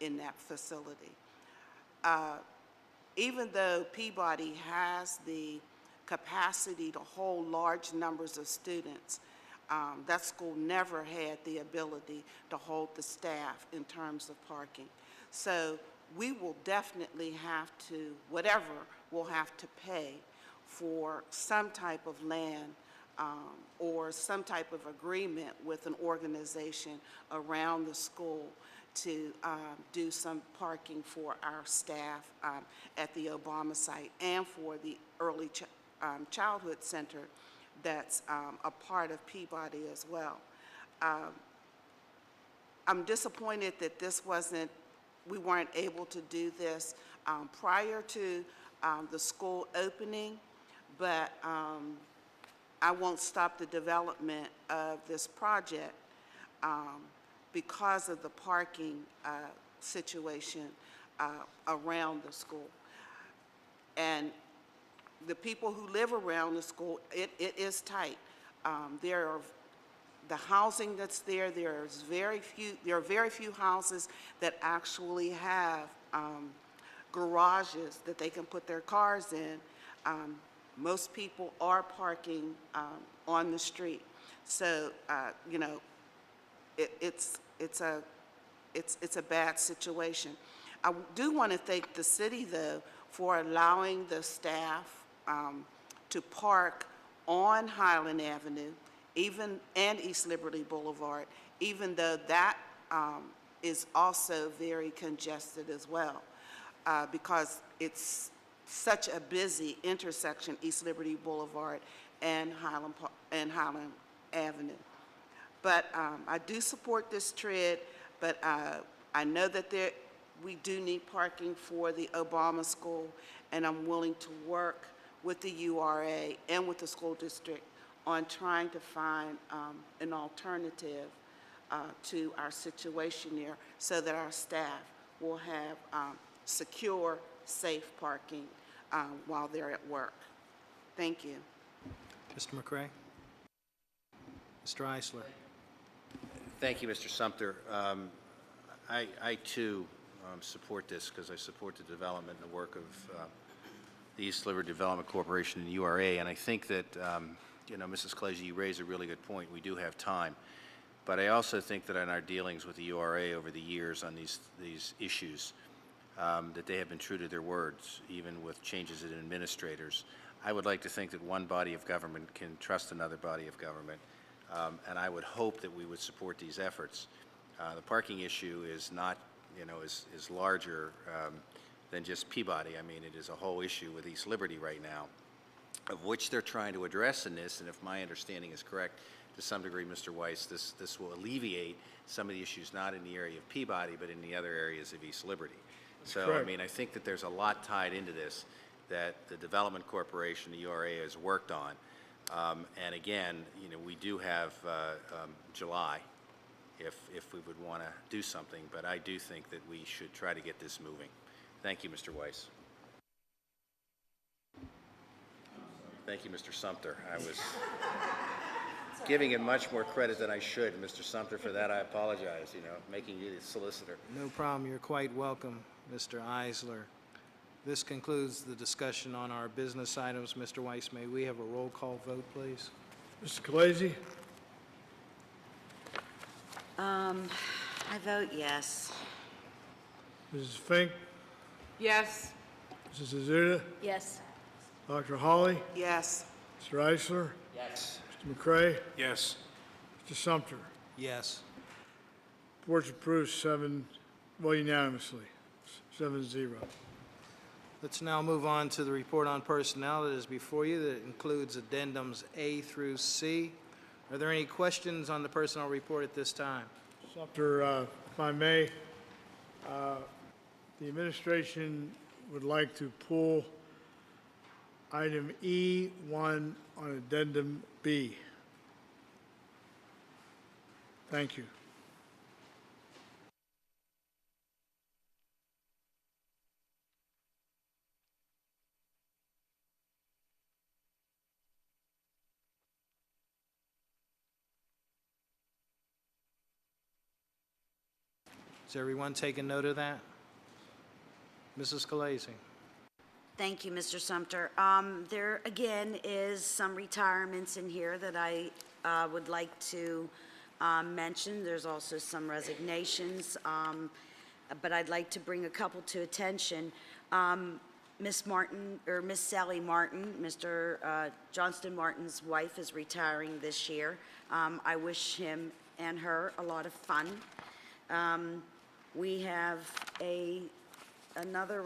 in that facility. Even though Peabody has the capacity to hold large numbers of students, that school never had the ability to hold the staff in terms of parking. So we will definitely have to, whatever, we'll have to pay for some type of land or some type of agreement with an organization around the school to do some parking for our staff at the Obama site and for the early childhood center that's a part of Peabody as well. I'm disappointed that we weren't able to do this prior to the school opening, but I won't stop the development of this project because of the parking situation around the school. And the people who live around the school, it is tight. The housing that's there, there are very few houses that actually have garages that they can put their cars in. Most people are parking on the street. So, you know, it's a bad situation. I do want to thank the city, though, for allowing the staff to park on Highland Avenue, and East Liberty Boulevard, even though that is also very congested as well, because it's such a busy intersection, East Liberty Boulevard and Highland Avenue. But I do support this TRID, but I know that we do need parking for the Obama School, and I'm willing to work with the URA and with the school district on trying to find an alternative to our situation here so that our staff will have secure, safe parking while they're at work. Thank you. Mr. McCray? Mr. Eisler? Thank you, Mr. Sumter. I too support this because I support the development and the work of the East Liberty Development Corporation and URA, and I think that you know, Mrs. Kelechi, you raise a really good point. We do have time, but I also think that in our dealings with the URA over the years on these issues, that they have been true to their words, even with changes in administrators. I would like to think that one body of government can trust another body of government, and I would hope that we would support these efforts. The parking issue is not, is larger than just Peabody. I mean, it is a whole issue with East Liberty right now, of which they're trying to address in this, and if my understanding is correct, to some degree, Mr. Weiss, this will alleviate some of the issues not in the area of Peabody, but in the other areas of East Liberty. So, I correct. mean, I think that there's a lot tied into this that the Development Corporation, the URA, has worked on. And again, we do have July if we would want to do something, but I do think that we should try to get this moving. Thank you, Mr. Weiss. Thank you, Mr. Sumter. I was giving him much more credit than I should. Mr. Sumter, for that I apologize, making you the solicitor. No problem. You're quite welcome, Mr. Eisler. This concludes the discussion on our business items. Mr. Weiss, may we have a roll call vote, please? Mr. Khaleesi? I vote yes. Mrs. Fink? Yes. Mrs. Azuda? Yes. Dr. Hawley? Yes. Mr. Eisler? Yes. Mr. McCray? Yes. Mr. Sumter? Yes. Board's approved unanimously, 7-0. Let's now move on to the report on personnel that is before you that includes addendums A through C. Are there any questions on the personnel report at this time? Sumter, if I may, the administration would like to pull item E1 on addendum B. Thank you. Is everyone taking note of that? Mrs. Khaleesi. Thank you, Mr. Sumter. There, again, is some retirements in here that I would like to mention. There's also some resignations, but I'd like to bring a couple to attention. Miss Martin, or Miss Sally Martin, Mr. Johnston Martin's wife, is retiring this year. I wish him and her a lot of fun. We have another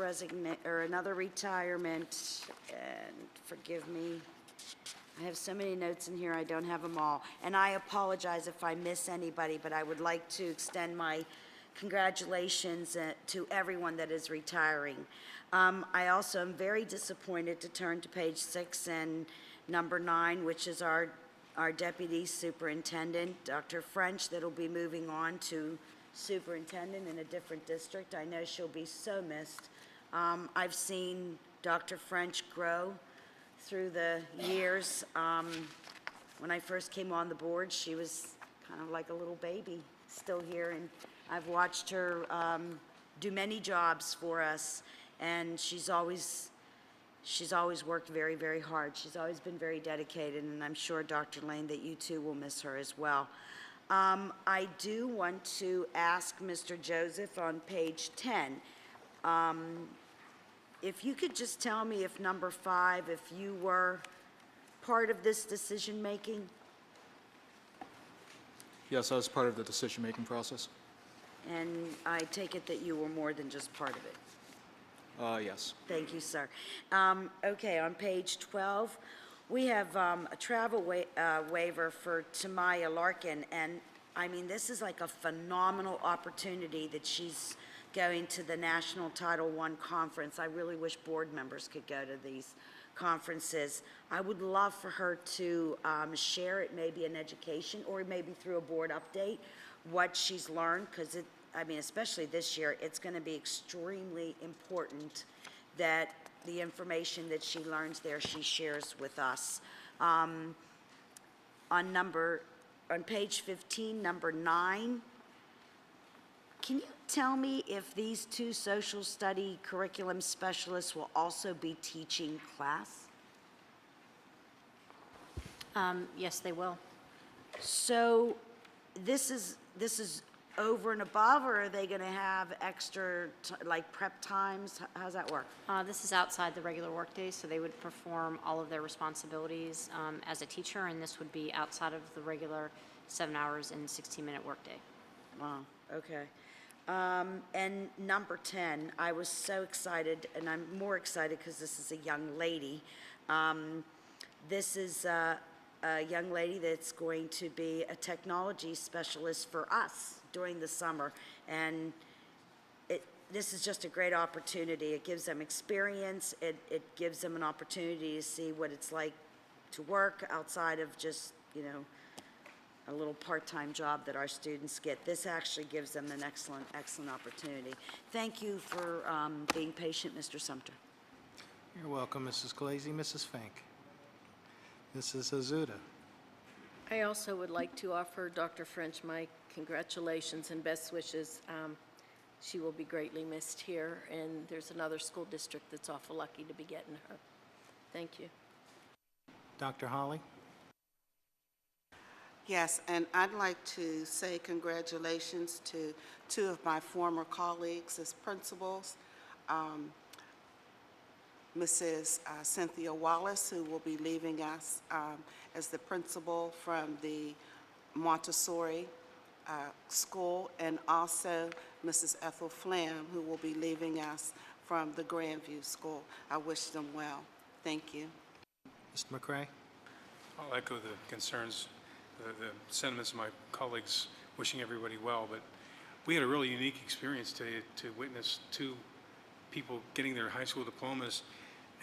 retirement, and forgive me, I have so many notes in here, I don't have them all. And I apologize if I miss anybody, but I would like to extend my congratulations to everyone that is retiring. I also am very disappointed to turn to page 6 and number 9, which is our deputy superintendent, Dr. French, that'll be moving on to superintendent in a different district. I know she'll be so missed. I've seen Dr. French grow through the years. When I first came on the board, she was kind of like a little baby still here, and I've watched her do many jobs for us, and she's always worked very, very hard. She's always been very dedicated, and I'm sure, Dr. Lane, that you too will miss her as well. I do want to ask Mr. Joseph on page 10, if you could just tell me if number 5, if you were part of this decision-making? Yes, I was part of the decision-making process. And I take it that you were more than just part of it? Yes. Thank you, sir. Okay, on page 12, we have a travel waiver for Tamaya Larkin, and I mean, this is like a phenomenal opportunity that she's going to the National Title I Conference. I really wish board members could go to these conferences. I would love for her to share it, maybe in education or maybe through a board update, what she's learned, because I mean, especially this year, it's going to be extremely important that the information that she learns there, she shares with us. On page 15, number 9, can you tell me if these 2 social study curriculum specialists will also be teaching class? Yes, they will. So this is over and above, or are they going to have extra, like prep times? How's that work? This is outside the regular workday, so they would perform all of their responsibilities as a teacher, and this would be outside of the regular 7 hours and 16-minute workday. Wow, okay. And number 10, I was so excited, and I'm more excited because this is a young lady. This is a young lady that's going to be a technology specialist for us during the summer. And this is just a great opportunity. It gives them experience. It gives them an opportunity to see what it's like to work outside of just, you know, a little part-time job that our students get. This actually gives them an excellent, excellent opportunity. Thank you for being patient, Mr. Sumter. You're welcome, Mrs. Kalazy. Mrs. Fink. Mrs. Azuda. I also would like to offer Dr. French my congratulations and best wishes. She will be greatly missed here, and there's another school district that's awful lucky to be getting her. Thank you. Dr. Holly. Yes, and I'd like to say congratulations to two of my former colleagues as principals, Mrs. Cynthia Wallace, who will be leaving us as the principal from the Montessori school, and also Mrs. Ethel Flam, who will be leaving us from the Grandview School. I wish them well. Thank you. Mr. McCray. I'll echo the concerns, the sentiments of my colleagues wishing everybody well, but we had a really unique experience today to witness two people getting their high school diplomas,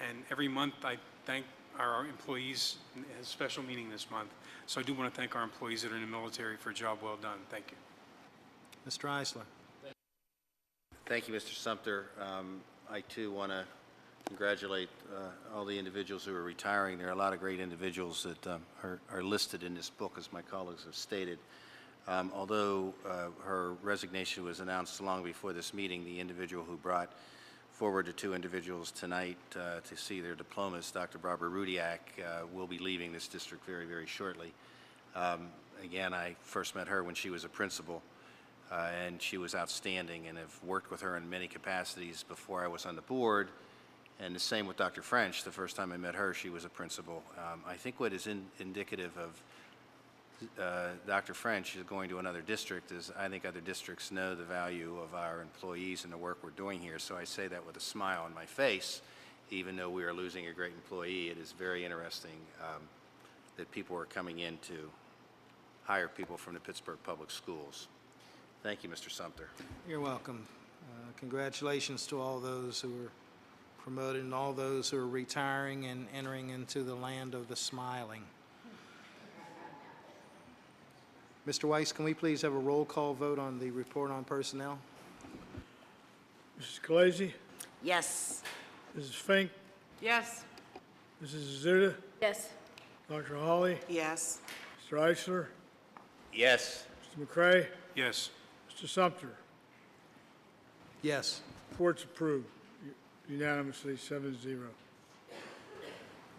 and every month I thank our employees. It has a special meaning this month, so I do want to thank our employees that are in the military for a job well done. Thank you. Mr. Eisler. Thank you, Mr. Sumter. I too want to congratulate all the individuals who are retiring. There are a lot of great individuals that are listed in this book, as my colleagues have stated. Although her resignation was announced long before this meeting, the individual who brought forward the two individuals tonight to see their diplomas, Dr. Barbara Rudiak, will be leaving this district very, very shortly. Again, I first met her when she was a principal, and she was outstanding, and have worked with her in many capacities before I was on the board. And the same with Dr. French. The first time I met her, she was a principal. I think what is indicative of Dr. French is going to another district is I think other districts know the value of our employees and the work we're doing here. So I say that with a smile on my face, even though we are losing a great employee. It is very interesting that people are coming in to hire people from the Pittsburgh Public Schools. Thank you, Mr. Sumter. You're welcome. Congratulations to all those who were promoted and all those who are retiring and entering into the land of the smiling. Mr. Weiss, can we please have a roll call vote on the report on personnel? Mrs. Kalazy, Yes. Mrs. Fink, Yes. Mrs. Azuda, Yes. Dr. Holly, Yes. Mr. Eisler, Yes. Mr. McCray, Yes. Mr. Sumter. Yes. Report's approved unanimously, 7-0.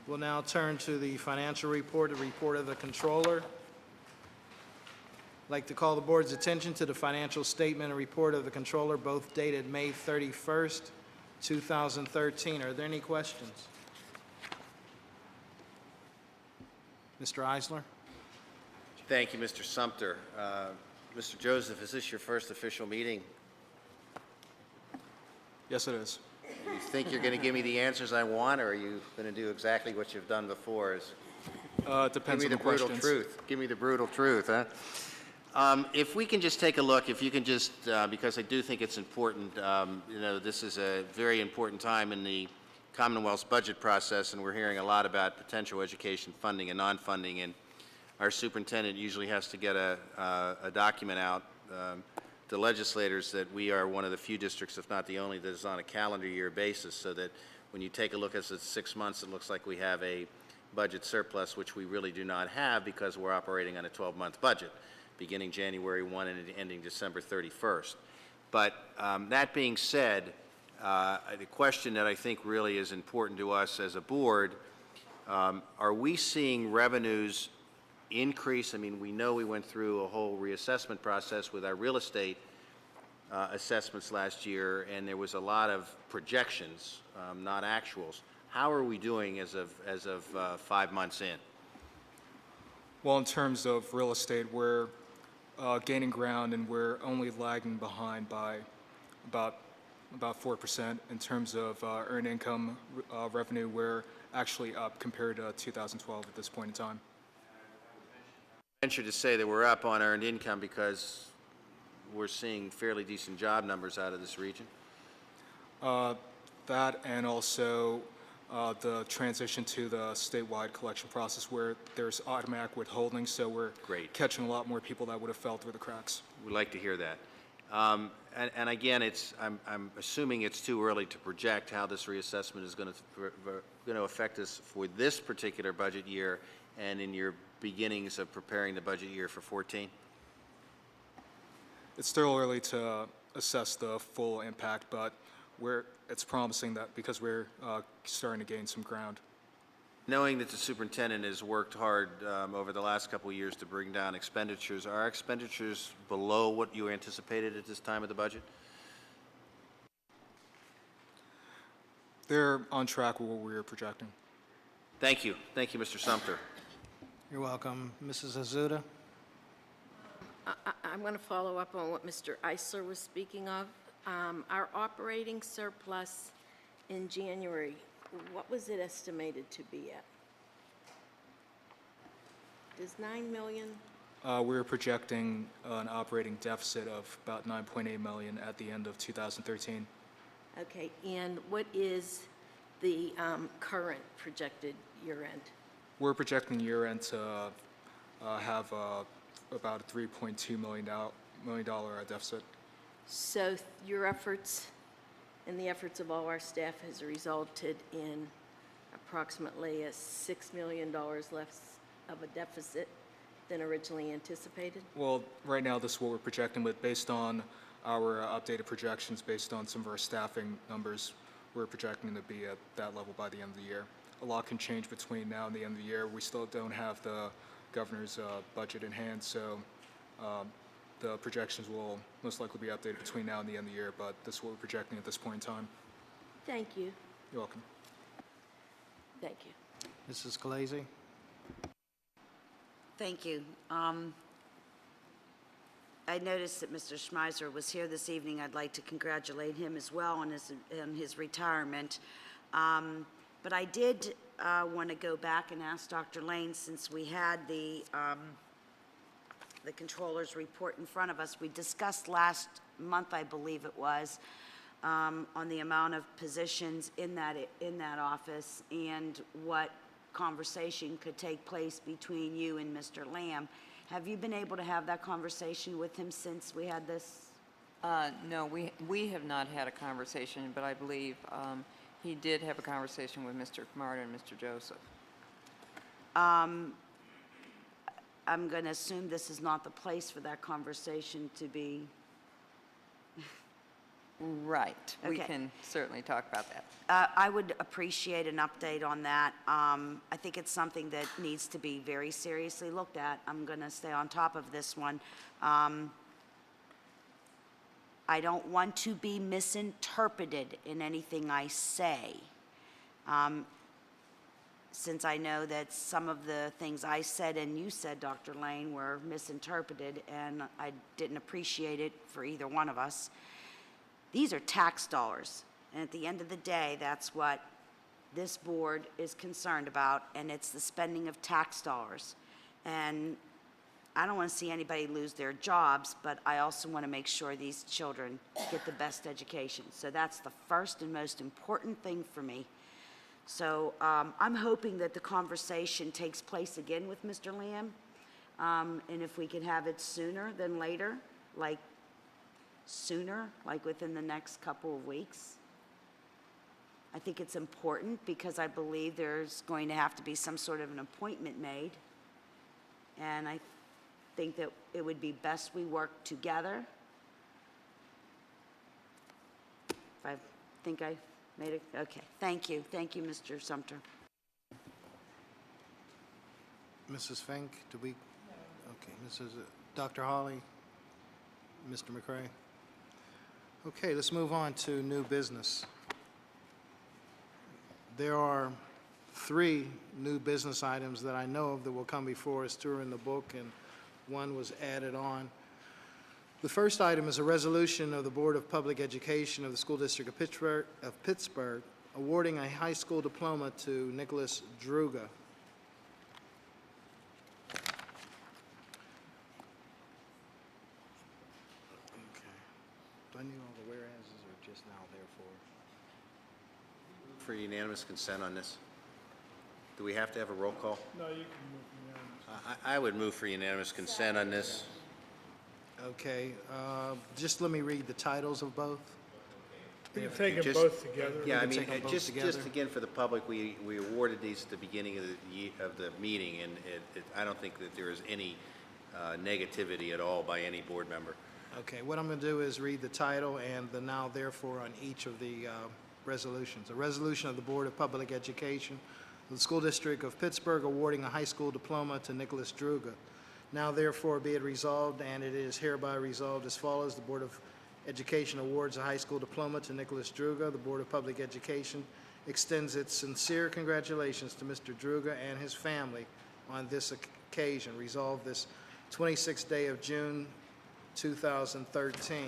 We'll now turn to the financial report, the report of the controller. I'd like to call the board's attention to the financial statement and report of the controller, both dated May 31st, 2013. Are there any questions? Mr. Eisler? Thank you, Mr. Sumter. Mr. Joseph, is this your first official meeting? Yes, it is. You think you're going to give me the answers I want, or are you going to do exactly what you've done before? It depends Give me on the the brutal questions. truth. Give me the brutal truth, huh? If we can just take a look, if you can just, because I do think it's important, you know, this is a very important time in the Commonwealth's budget process, and we're hearing a lot about potential education funding and non-funding, and our superintendent usually has to get a document out to legislators that we are one of the few districts, if not the only, that is on a calendar year basis, so that when you take a look at the 6 months, it looks like we have a budget surplus, which we really do not have because we're operating on a 12-month budget, beginning January 1 and ending December 31st. But that being said, the question that I think really is important to us as a board, are we seeing revenues increase? I mean, we know we went through a whole reassessment process with our real estate assessments last year, and there was a lot of projections, not actuals. How are we doing as of 5 months in? Well, in terms of real estate, we're gaining ground, and we're only lagging behind by about 4% in terms of earned income revenue. We're actually up compared to 2012 at this point in time. Venture to say that we're up on earned income because we're seeing fairly decent job numbers out of this region. That and also the transition to the statewide collection process where there's automatic withholding, so we're catching a lot more people that would have fell through the cracks. We'd like to hear that. And again, I'm assuming it's too early to project how this reassessment is going to affect us for this particular budget year and in your beginnings of preparing the budget year for 14. It's still early to assess the full impact, but it's promising that because we're starting to gain some ground. Knowing that the superintendent has worked hard over the last couple of years to bring down expenditures, are expenditures below what you anticipated at this time of the budget? They're on track with what we were projecting. Thank you. Thank you, Mr. Sumter. You're welcome. Mrs. Azuda? I'm going to follow up on what Mr. Eisler was speaking of. Our operating surplus in January, what was it estimated to be at? Does 9 million? We were projecting an operating deficit of about $9.8 million at the end of 2013. Okay, and what is the current projected year-end? We're projecting year-end to have about a $3.2 million deficit. So your efforts and the efforts of all our staff has resulted in approximately a $6 million less of a deficit than originally anticipated? Well, right now this is what we're projecting, but based on our updated projections, based on some of our staffing numbers, we're projecting to be at that level by the end of the year. A lot can change between now and the end of the year. We still don't have the governor's budget in hand, so the projections will most likely be updated between now and the end of the year, but this is what we're projecting at this point in time. Thank you. You're welcome. Thank you. Mrs. Scalise? Thank you. I noticed that Mr. Schmeiser was here this evening. I'd like to congratulate him as well on his retirement. But I did want to go back and ask Dr. Lane, since we had the controller's report in front of us. We discussed last month, I believe it was, on the amount of positions in that office and what conversation could take place between you and Mr. Lamb. Have you been able to have that conversation with him since we had this? No, we have not had a conversation, but I believe he did have a conversation with Mr. Camarda and Mr. Joseph. I'm going to assume this is not the place for that conversation to be. Right. We Okay. can certainly talk about that. I would appreciate an update on that. I think it's something that needs to be very seriously looked at. I'm going to stay on top of this one. I don't want to be misinterpreted in anything I say, since I know that some of the things I said and you said, Dr. Lane, were misinterpreted, and I didn't appreciate it for either one of us. These are tax dollars, and at the end of the day, that's what this board is concerned about, and it's the spending of tax dollars. And I don't want to see anybody lose their jobs, but I also want to make sure these children get the best education. So that's the first and most important thing for me. So I'm hoping that the conversation takes place again with Mr. Lamb, and if we could have it sooner than later, like within the next couple of weeks. I think it's important because I believe there's going to have to be some sort of an appointment made. And I think that it would be best we work together. I think I made it, okay. Thank you. Thank you, Mr. Sumter. Mrs. Fink, do we? Okay, Dr. Hawley, Mr. McCray. Okay, let's move on to new business. There are 3 new business items that I know of that will come before us. 2 are in the book, and 1 was added on. The first item is a resolution of the Board of Public Education of the School District of Pittsburgh awarding a high school diploma to Nicholas Druga. Do I need all the whereases or just now therefore? For unanimous consent on this? Do we have to have a roll call? No, you can move unanimous. I would move for unanimous consent on this. Okay, just let me read the titles of both. We can take them Just- both together. Yeah, I can mean, take them both just together. again for the public, we awarded these at the beginning of the meeting, and I don't think that there is any negativity at all by any board member. Okay, what I'm going to do is read the title and the now therefore on each of the resolutions. A resolution of the Board of Public Education of the School District of Pittsburgh awarding a high school diploma to Nicholas Druga. Now therefore be it resolved, and it is hereby resolved as follows. The Board of Education awards a high school diploma to Nicholas Druga. The Board of Public Education extends its sincere congratulations to Mr. Druga and his family on this occasion. Resolved this 26th day of June, 2013.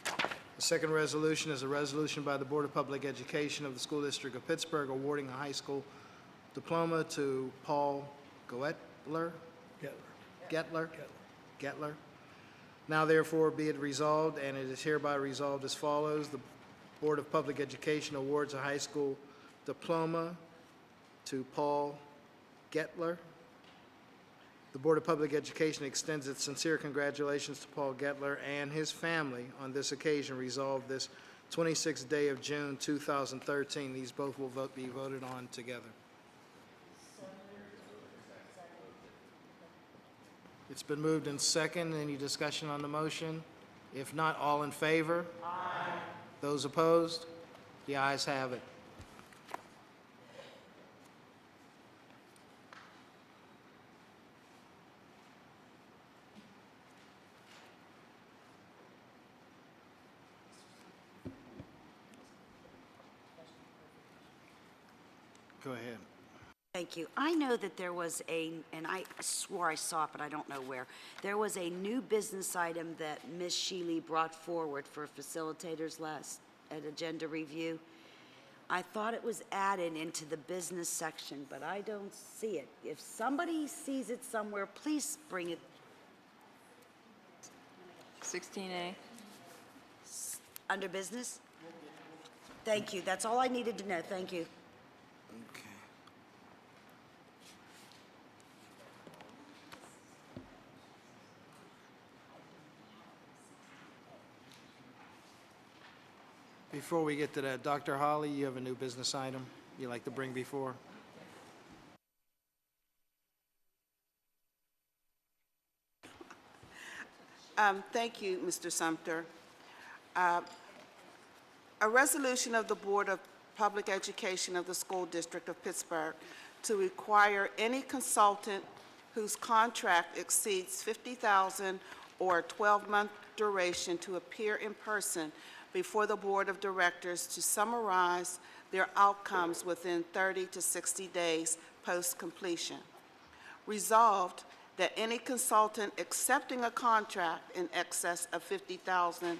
The second resolution is a resolution by the Board of Public Education of the School District of Pittsburgh awarding a high school diploma to Paul Goettler. Gettler. Now therefore be it resolved, and it is hereby resolved as follows. The Board of Public Education awards a high school diploma to Paul Gettler. The Board of Public Education extends its sincere congratulations to Paul Gettler and his family on this occasion. Resolved this 26th day of June, 2013. These both will be voted on together. It's been moved in second. Any discussion on the motion? If not, all in favor? Aye. Those opposed? The ayes have it. Go ahead. Thank you. I know that there was and I swore I saw it, but I don't know where. There was a new business item that Ms. Shealy brought forward for facilitators last at agenda review. I thought it was added into the business section, but I don't see it. If somebody sees it somewhere, please bring it 16A. under business. Thank you. That's all I needed to know. Thank you. Okay. Before we get to that, Dr. Holly, you have a new business item you'd like to bring before? Thank you, Mr. Sumter. A resolution of the Board of Public Education of the School District of Pittsburgh to require any consultant whose contract exceeds $50,000 or a 12-month duration to appear in person before the Board of Directors to summarize their outcomes within 30 to 60 days post-completion. Resolved that any consultant accepting a contract in excess of $50,000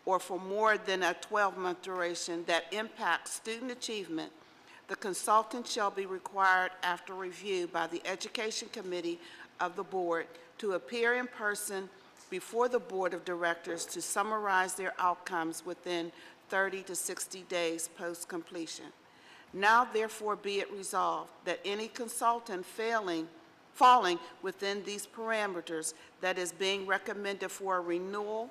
or for more than a 12-month duration that impacts student achievement, the consultant shall be required after review by the Education Committee of the Board to appear in person before the Board of Directors to summarize their outcomes within 30 to 60 days post-completion. Now therefore be it resolved that any consultant falling within these parameters that is being recommended for a renewal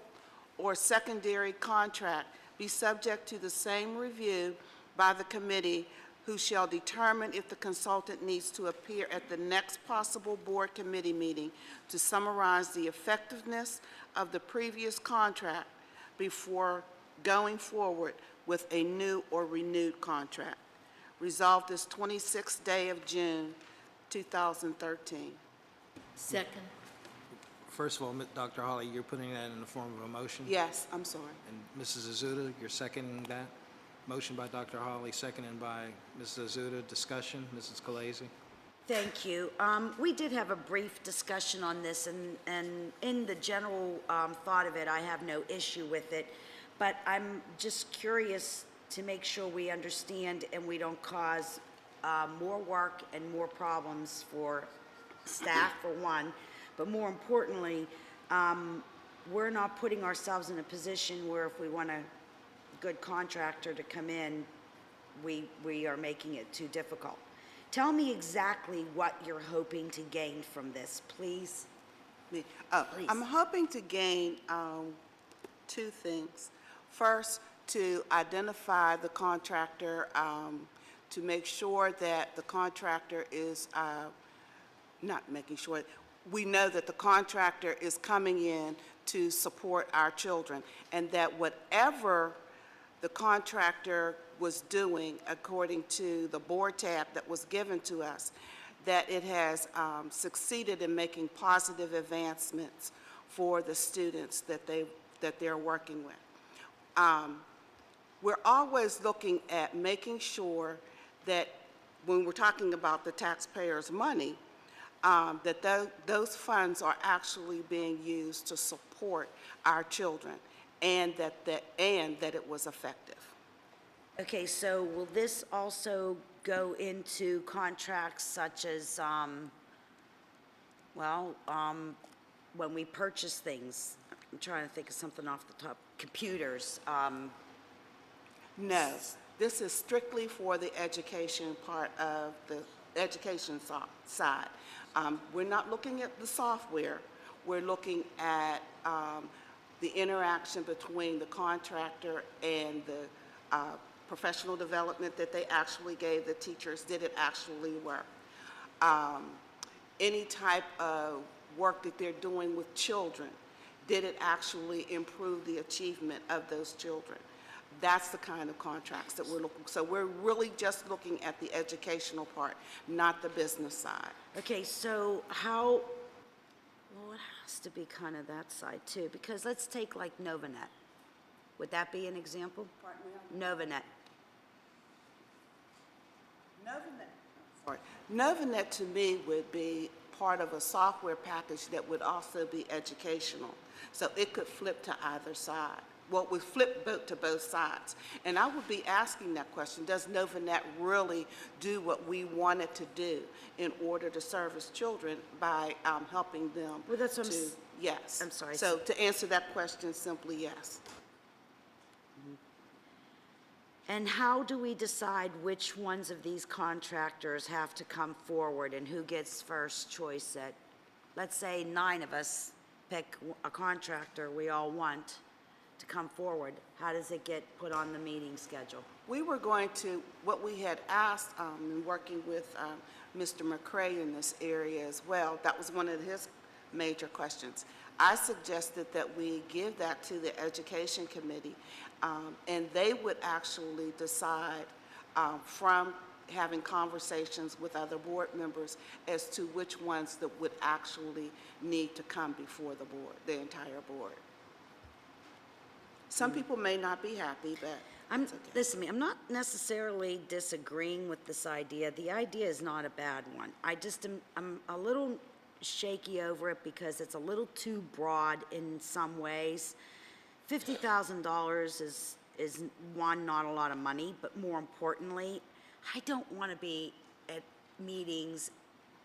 or secondary contract be subject to the same review by the committee, who shall determine if the consultant needs to appear at the next possible board committee meeting to summarize the effectiveness of the previous contract before going forward with a new or renewed contract. Resolved this 26th day of June, 2013. Second. First of all, Dr. Holly, you're putting that in the form of a motion? Yes, I'm sorry. And Mrs. Azuda, you're seconding that? Motion by Dr. Holly, seconded by Mrs. Azuda. Discussion, Mrs. Khaleesi. Thank you. We did have a brief discussion on this, and in the general thought of it, I have no issue with it. But I'm just curious to make sure we understand and we don't cause more work and more problems for staff, for one. But more importantly, we're not putting ourselves in a position where if we want a good contractor to come in, we are making it too difficult. Tell me exactly what you're hoping to gain from this, please. Please. I'm hoping to gain two things. First, to identify the contractor, to make sure that the contractor is, not making sure, we know that the contractor is coming in to support our children, and that whatever the contractor was doing according to the board tab that was given to us, that it has succeeded in making positive advancements for the students that they're working with. We're always looking at making sure that when we're talking about the taxpayers' money, that those funds are actually being used to support our children, and that it was effective. Okay, so will this also go into contracts such as, when we purchase things? I'm trying to think of something off the top. Computers. No, this is strictly for the education part of the education side. We're not looking at the software. We're looking at the interaction between the contractor and the professional development that they actually gave the teachers. Did it actually work? Any type of work that they're doing with children, did it actually improve the achievement of those children? That's the kind of contracts that we're looking. So we're really just looking at the educational part, not the business side. Okay, so how, well, it has to be kind of that side too, because let's take like Novanet. Would that be an example? Novanet. Novanet to me would be part of a software package that would also be educational. So it could flip to either side. Well, we flip to both sides. And I would be asking that question, does Novanet really do what we want it to do in order to service children by helping them Well, that's what to, yes. I'm sorry. So to answer that question, simply yes. And how do we decide which ones of these contractors have to come forward and who gets first choice at, let's say 9 of us pick a contractor we all want to come forward. How does it get put on the meeting schedule? We were going to, what we had asked in working with Mr. McCray in this area as well, that was one of his major questions. I suggested that we give that to the Education Committee, and they would actually decide from having conversations with other board members as to which ones that would actually need to come before the board, the entire board. Some people may not be happy, but it's okay. Listen to me, I'm not necessarily disagreeing with this idea. The idea is not a bad one. I'm a little shaky over it because it's a little too broad in some ways. $50,000 is one, not a lot of money, but more importantly, I don't want to be at meetings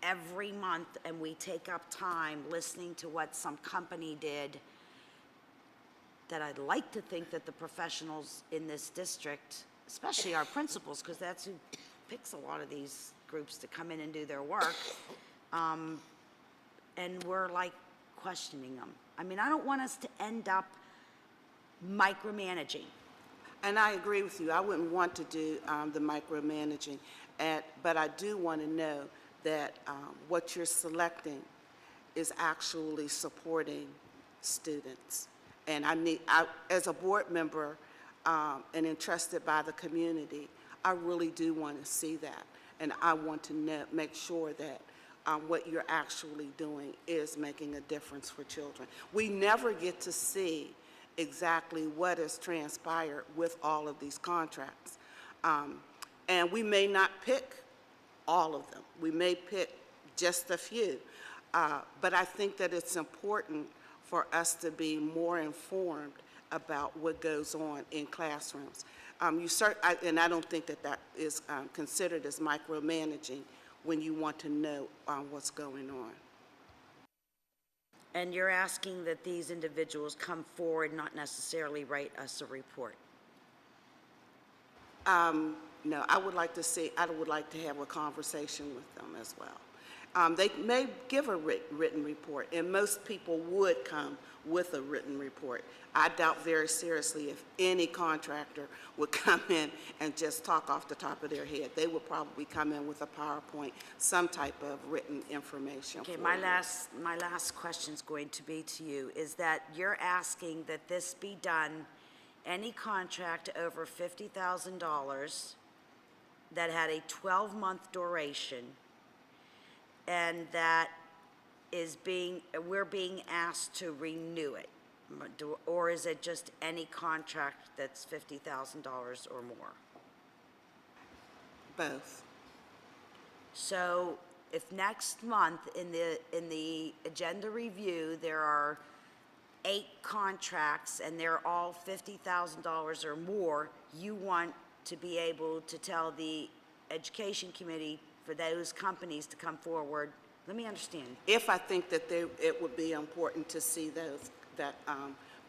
every month and we take up time listening to what some company did, that I'd like to think that the professionals in this district, especially our principals, because that's who picks a lot of these groups to come in and do their work, and we're like questioning them. I mean, I don't want us to end up micromanaging. And I agree with you. I wouldn't want to do the micromanaging, but I do want to know that what you're selecting is actually supporting students. And as a board member and entrusted by the community, I really do want to see that. And I want to make sure that what you're actually doing is making a difference for children. We never get to see exactly what has transpired with all of these contracts. And we may not pick all of them. We may pick just a few, but I think that it's important for us to be more informed about what goes on in classrooms. And I don't think that that is considered as micromanaging when you want to know what's going on. And you're asking that these individuals come forward, not necessarily write us a report? No, I would like to have a conversation with them as well. They may give a written report, and most people would come with a written report. I doubt very seriously if any contractor would come in and just talk off the top of their head. They would probably come in with a PowerPoint, some type of written information. Okay, for my you. last question is going to be to you, is that you're asking that this be done, any contract over $50,000 that had a 12-month duration, and that we're being asked to renew it? Or is it just any contract that's $50,000 or more? Both. So if next month in the agenda review, there are 8 contracts and they're all $50,000 or more, you want to be able to tell the education committee for those companies to come forward. Let me understand. If I think that it would be important to see that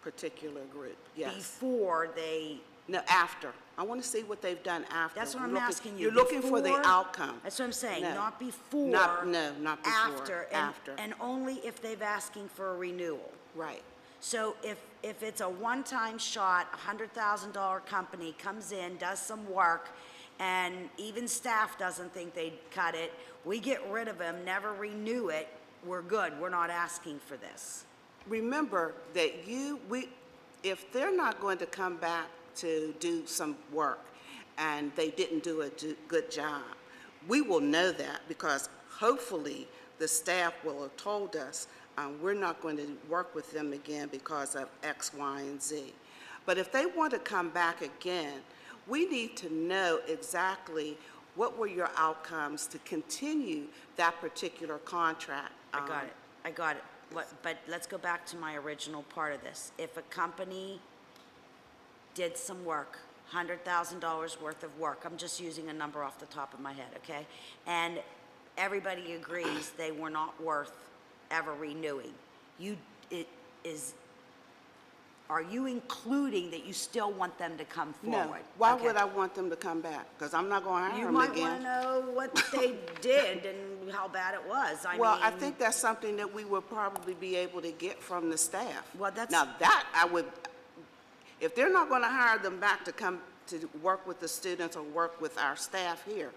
particular group, yes. Before they... No, after. I want to see what they've done after. That's what I'm asking you. You're looking for the Before? outcome. That's what I'm saying, No. not before. No, not before. After. After. And only if they've asking for a renewal. Right. So if it's a one-time shot, a $100,000 company comes in, does some work, and even staff doesn't think they'd cut it, we get rid of them, never renew it, we're good. We're not asking for this. Remember that if they're not going to come back to do some work and they didn't do a good job, we will know that because hopefully the staff will have told us we're not going to work with them again because of X, Y, and Z. But if they want to come back again, we need to know exactly what were your outcomes to continue that particular contract. I got it. But let's go back to my original part of this. If a company did some work, $100,000 worth of work, I'm just using a number off the top of my head, okay? And everybody agrees they were not worth ever renewing. Are you including that you still want them to come forward? No. Why Okay. would I want them to come back? Because I'm not going to hire You them might again. want to know what they did and how bad it was. I think that's something that we would probably be able to get from the staff. Well, that's- Now, that I would, if they're not going to hire them back to come to work with the students or work with our staff here,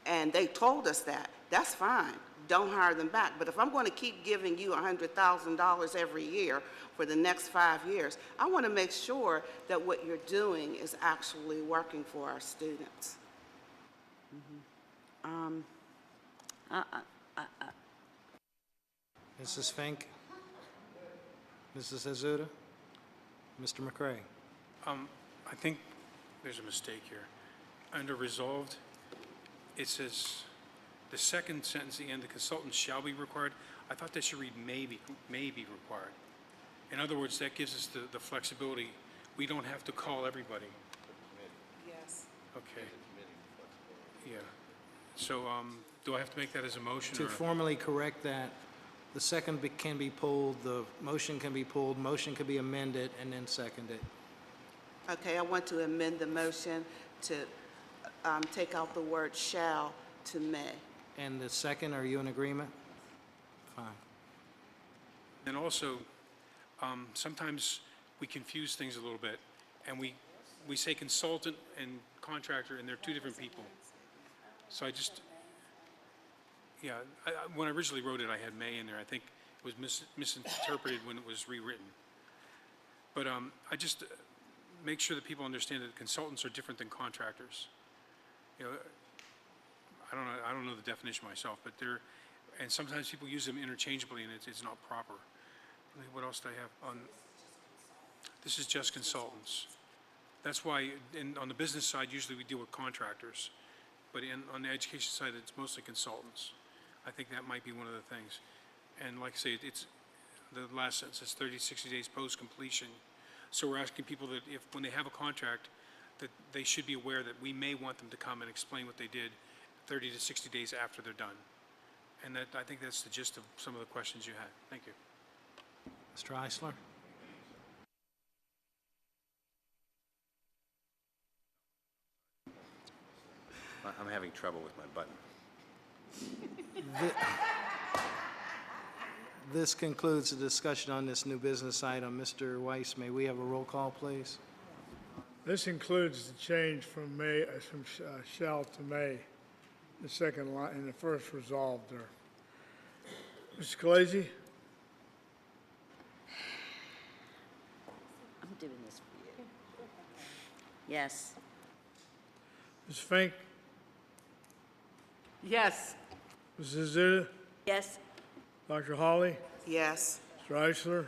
and they told us that, that's fine. Don't hire them back. But if I'm going to keep giving you $100,000 every year for the next 5 years, I want to make sure that what you're doing is actually working for our students. Mrs. Fink? Mrs. Azuda? Mr. McCray? I think there's a mistake here. Under resolved, it says, the second sentence at the end, the consultant shall be required. I thought that should read may be required. In other words, that gives us the flexibility. We don't have to call everybody. Yes. Okay. Yeah. So, do I have to make that as a motion? To or- formally correct that, the second can be pulled, the motion can be pulled, motion can be amended, and then seconded. Okay, I want to amend the motion to take out the word shall to may. And the second, are you in agreement? Fine. And also, sometimes we confuse things a little bit, and we say consultant and contractor, and they're two different people. So when I originally wrote it, I had may in there. I think it was misinterpreted when it was rewritten. But I just make sure that people understand that consultants are different than contractors. You know, I don't know the definition myself, but and sometimes people use them interchangeably, and it's not proper. What else do I have? This is just consultants. That's why, on the business side, usually we deal with contractors. but on the education side, it's mostly consultants. I think that might be one of the things. And like I say, it's, the last sentence is 30 to 60 days post-completion. So we're asking people that if, when they have a contract, that they should be aware that we may want them to come and explain what they did 30 to 60 days after they're done. And that, I think that's the gist of some of the questions you had. Thank you. Mr. Eisler? I'm having trouble with my button. This concludes the discussion on this new business item. Mr. Weiss, may we have a roll call, please? This includes the change from may, from shall to may, the second line, in the first resolve there. Mr. Scalise? I'm doing this for you. Yes. Ms. Fink? Yes. Mrs. Azuda? Yes. Dr. Hawley? Yes. Mr. Eisler?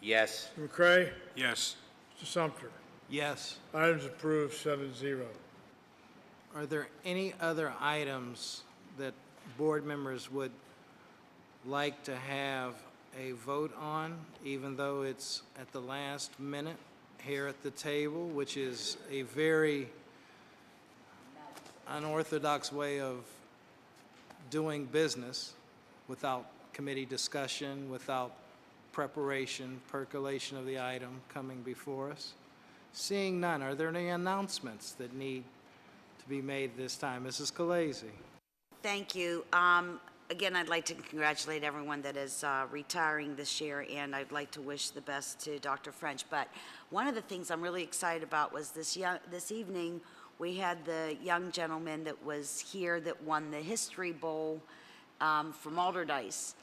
Yes. Mr. McCray? Yes. Mr. Sumter? Yes. Items approved, 7-0. Are there any other items that board members would like to have a vote on, even though it's at the last minute here at the table, which is a very unorthodox way of doing business without committee discussion, without preparation, percolation of the item coming before us? Seeing none, are there any announcements that need to be made this time? Mrs. Scalise. Thank you. Again, I'd like to congratulate everyone that is retiring this year, and I'd like to wish the best to Dr. French. But one of the things I'm really excited about was this evening we had the young gentleman that was here that won the History Bowl from Alderdice.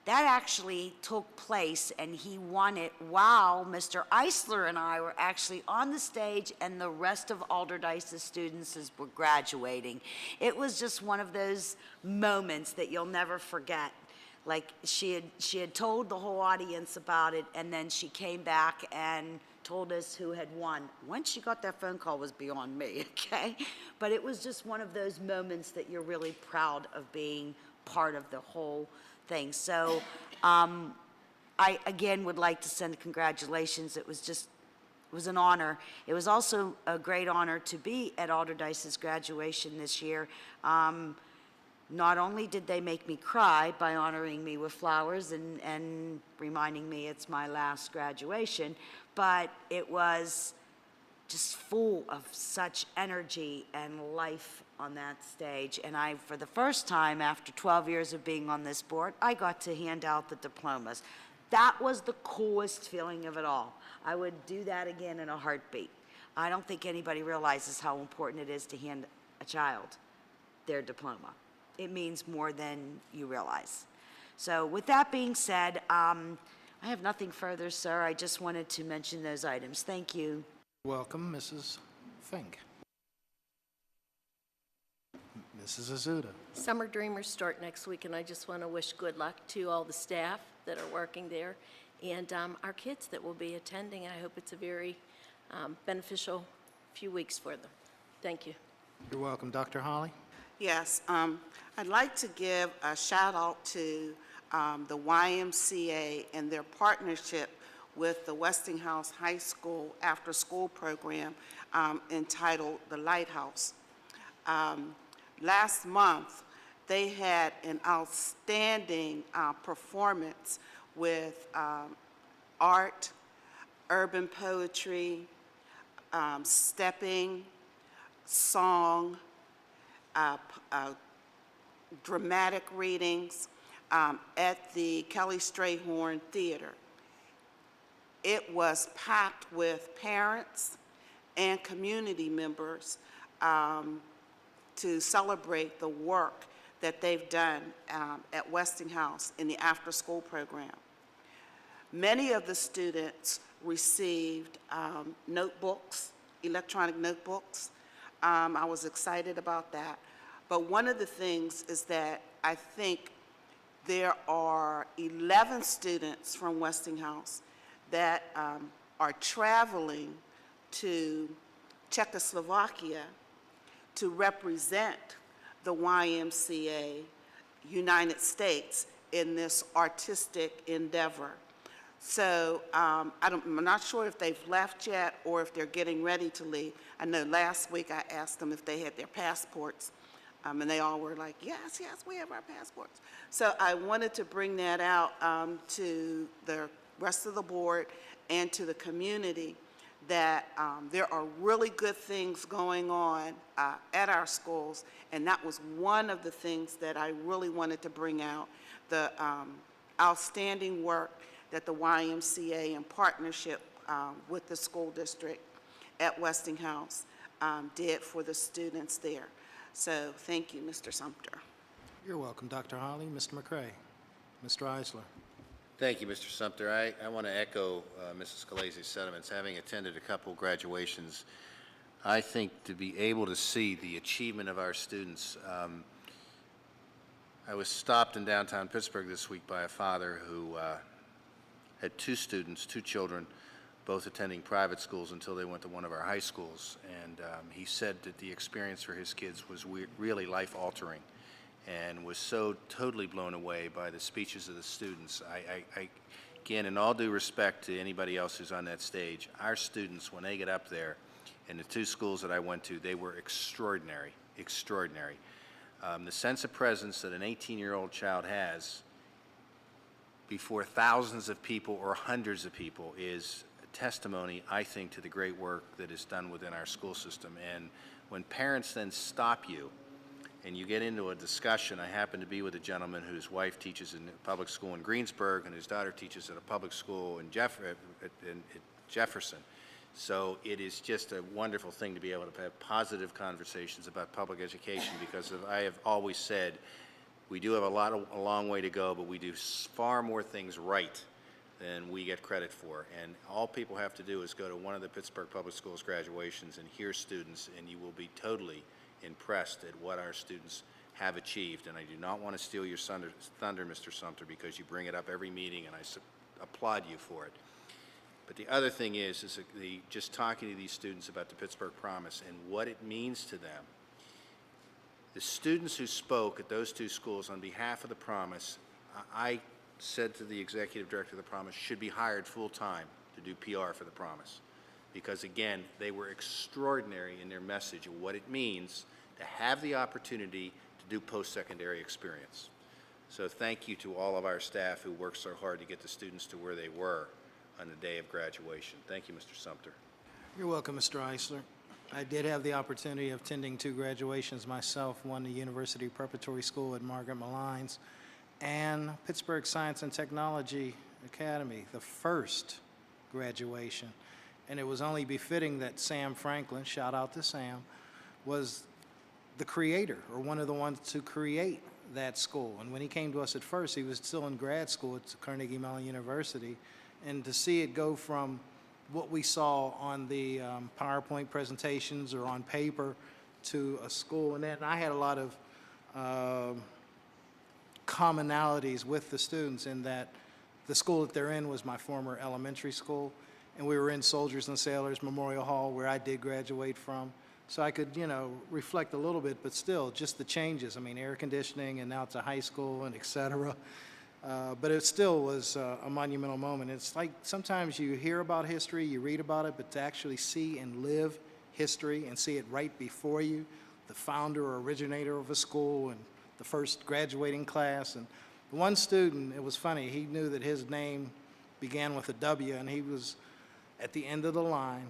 That actually took place, and he won it while Mr. Eisler and I were actually on the stage, and the rest of Alderdice's students were graduating. It was just one of those moments that you'll never forget. Like, she had told the whole audience about it, and then she came back and told us who had won. When she got that phone call was beyond me, okay? But it was just one of those moments that you're really proud of being part of the whole thing. So I again would like to send congratulations. It was an honor. It was also a great honor to be at Alderdice's graduation this year. Not only did they make me cry by honoring me with flowers and reminding me it's my last graduation, but it was just full of such energy and life on that stage. And I, for the first time after 12 years of being on this board, I got to hand out the diplomas. That was the coolest feeling of it all. I would do that again in a heartbeat. I don't think anybody realizes how important it is to hand a child their diploma. It means more than you realize. So with that being said, I have nothing further, sir. I just wanted to mention those items. Thank you. Welcome, Mrs. Fink. Mrs. Azuda. Summer Dreamers start next week, and I just want to wish good luck to all the staff that are working there and our kids that will be attending. I hope it's a very beneficial few weeks for them. Thank you. You're welcome. Dr. Hawley? Yes, I'd like to give a shout out to the YMCA and their partnership with the Westinghouse High School after-school program entitled The Lighthouse. Last month, they had an outstanding performance with art, urban poetry, stepping, song, dramatic readings at the Kelly Strayhorn Theater. It was packed with parents and community members to celebrate the work that they've done at Westinghouse in the after-school program. Many of the students received notebooks, electronic notebooks. I was excited about that. But one of the things is that I think there are 11 students from Westinghouse that are traveling to Czechoslovakia to represent the YMCA United States in this artistic endeavor. So I'm not sure if they've left yet or if they're getting ready to leave. I know last week I asked them if they had their passports, and they all were like, yes, yes, we have our passports. So I wanted to bring that out to the rest of the board and to the community that there are really good things going on at our schools, and that was one of the things that I really wanted to bring out, the outstanding work that the YMCA in partnership with the school district at Westinghouse did for the students there. So thank you, Mr. Sumter. You're welcome, Dr. Holly. Mr. McCray. Mr. Eisler. Thank you, Mr. Sumter. I want to echo Mrs. Scalesi's sentiments. Having attended a couple graduations, I think to be able to see the achievement of our students. I was stopped in downtown Pittsburgh this week by a father who had two students, two children, both attending private schools until they went to one of our high schools. And he said that the experience for his kids was really life-altering, and was so totally blown away by the speeches of the students. Again, in all due respect to anybody else who's on that stage, our students, when they get up there, in the two schools that I went to, they were extraordinary, extraordinary. The sense of presence that an 18-year-old child has before thousands of people or hundreds of people is a testimony, I think, to the great work that is done within our school system. And when parents then stop you and you get into a discussion, I happen to be with a gentleman whose wife teaches in a public school in Greensburg and whose daughter teaches at a public school in Jefferson. So it is just a wonderful thing to be able to have positive conversations about public education, because I have always said we do have a long way to go, but we do far more things right than we get credit for. And all people have to do is go to one of the Pittsburgh Public Schools graduations and hear students, and you will be totally impressed at what our students have achieved. And I do not want to steal your thunder, Mr. Sumter, because you bring it up every meeting, and I applaud you for it. But the other thing is just talking to these students about the Pittsburgh Promise and what it means to them. The students who spoke at those two schools on behalf of the Promise, I said to the executive director of the Promise, should be hired full-time to do PR for the Promise. Because again, they were extraordinary in their message of what it means to have the opportunity to do post-secondary experience. So thank you to all of our staff who worked so hard to get the students to where they were on the day of graduation. Thank you, Mr. Sumter. You're welcome, Mr. Eisler. I did have the opportunity of attending two graduations myself, one at University Preparatory School at Margaret Malines and Pittsburgh Science and Technology Academy, the first graduation. And it was only befitting that Sam Franklin, shout out to Sam, was the creator, or one of the ones to create that school. And when he came to us at first, he was still in grad school at Carnegie Mellon University. And to see it go from what we saw on the PowerPoint presentations or on paper to a school, and then I had a lot of commonalities with the students in that the school that they're in was my former elementary school, and we were in Soldiers and Sailors Memorial Hall, where I did graduate from. So I could, reflect a little bit, but still, just the changes. I mean, air conditioning, and now it's a high school, and et cetera. But it still was a monumental moment. It's like sometimes you hear about history, you read about it, but to actually see and live history and see it right before you, the founder or originator of a school and the first graduating class. And one student, it was funny, he knew that his name began with a W, and he was at the end of the line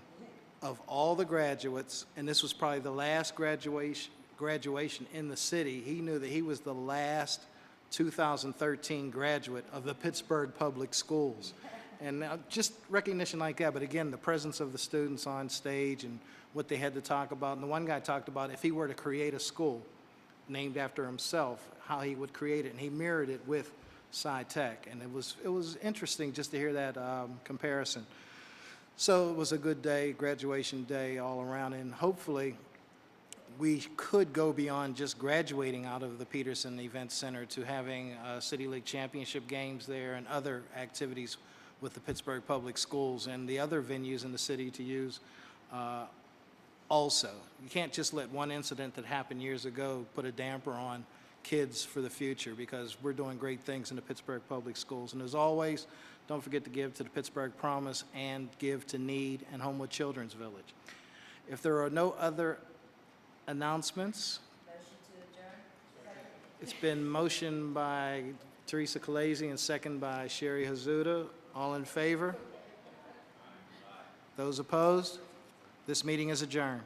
of all the graduates, and this was probably the last graduation in the city. He knew that he was the last 2013 graduate of the Pittsburgh Public Schools. And just recognition like that, but again, the presence of the students on stage and what they had to talk about. And the one guy talked about if he were to create a school named after himself, how he would create it, and he mirrored it with Sci-Tech. And it was interesting just to hear that comparison. So it was a good day, graduation day all around, and hopefully we could go beyond just graduating out of the Peterson Event Center to having City League Championship games there and other activities with the Pittsburgh Public Schools and the other venues in the city to use also. You can't just let one incident that happened years ago put a damper on kids for the future, because we're doing great things in the Pittsburgh Public Schools. And as always, don't forget to give to the Pittsburgh Promise and give to Need and Homewood Children's Village. If there are no other announcements. It's been motioned by Teresa Calazzi and second by Sherry Hazuda. All in favor? Those opposed? This meeting is adjourned.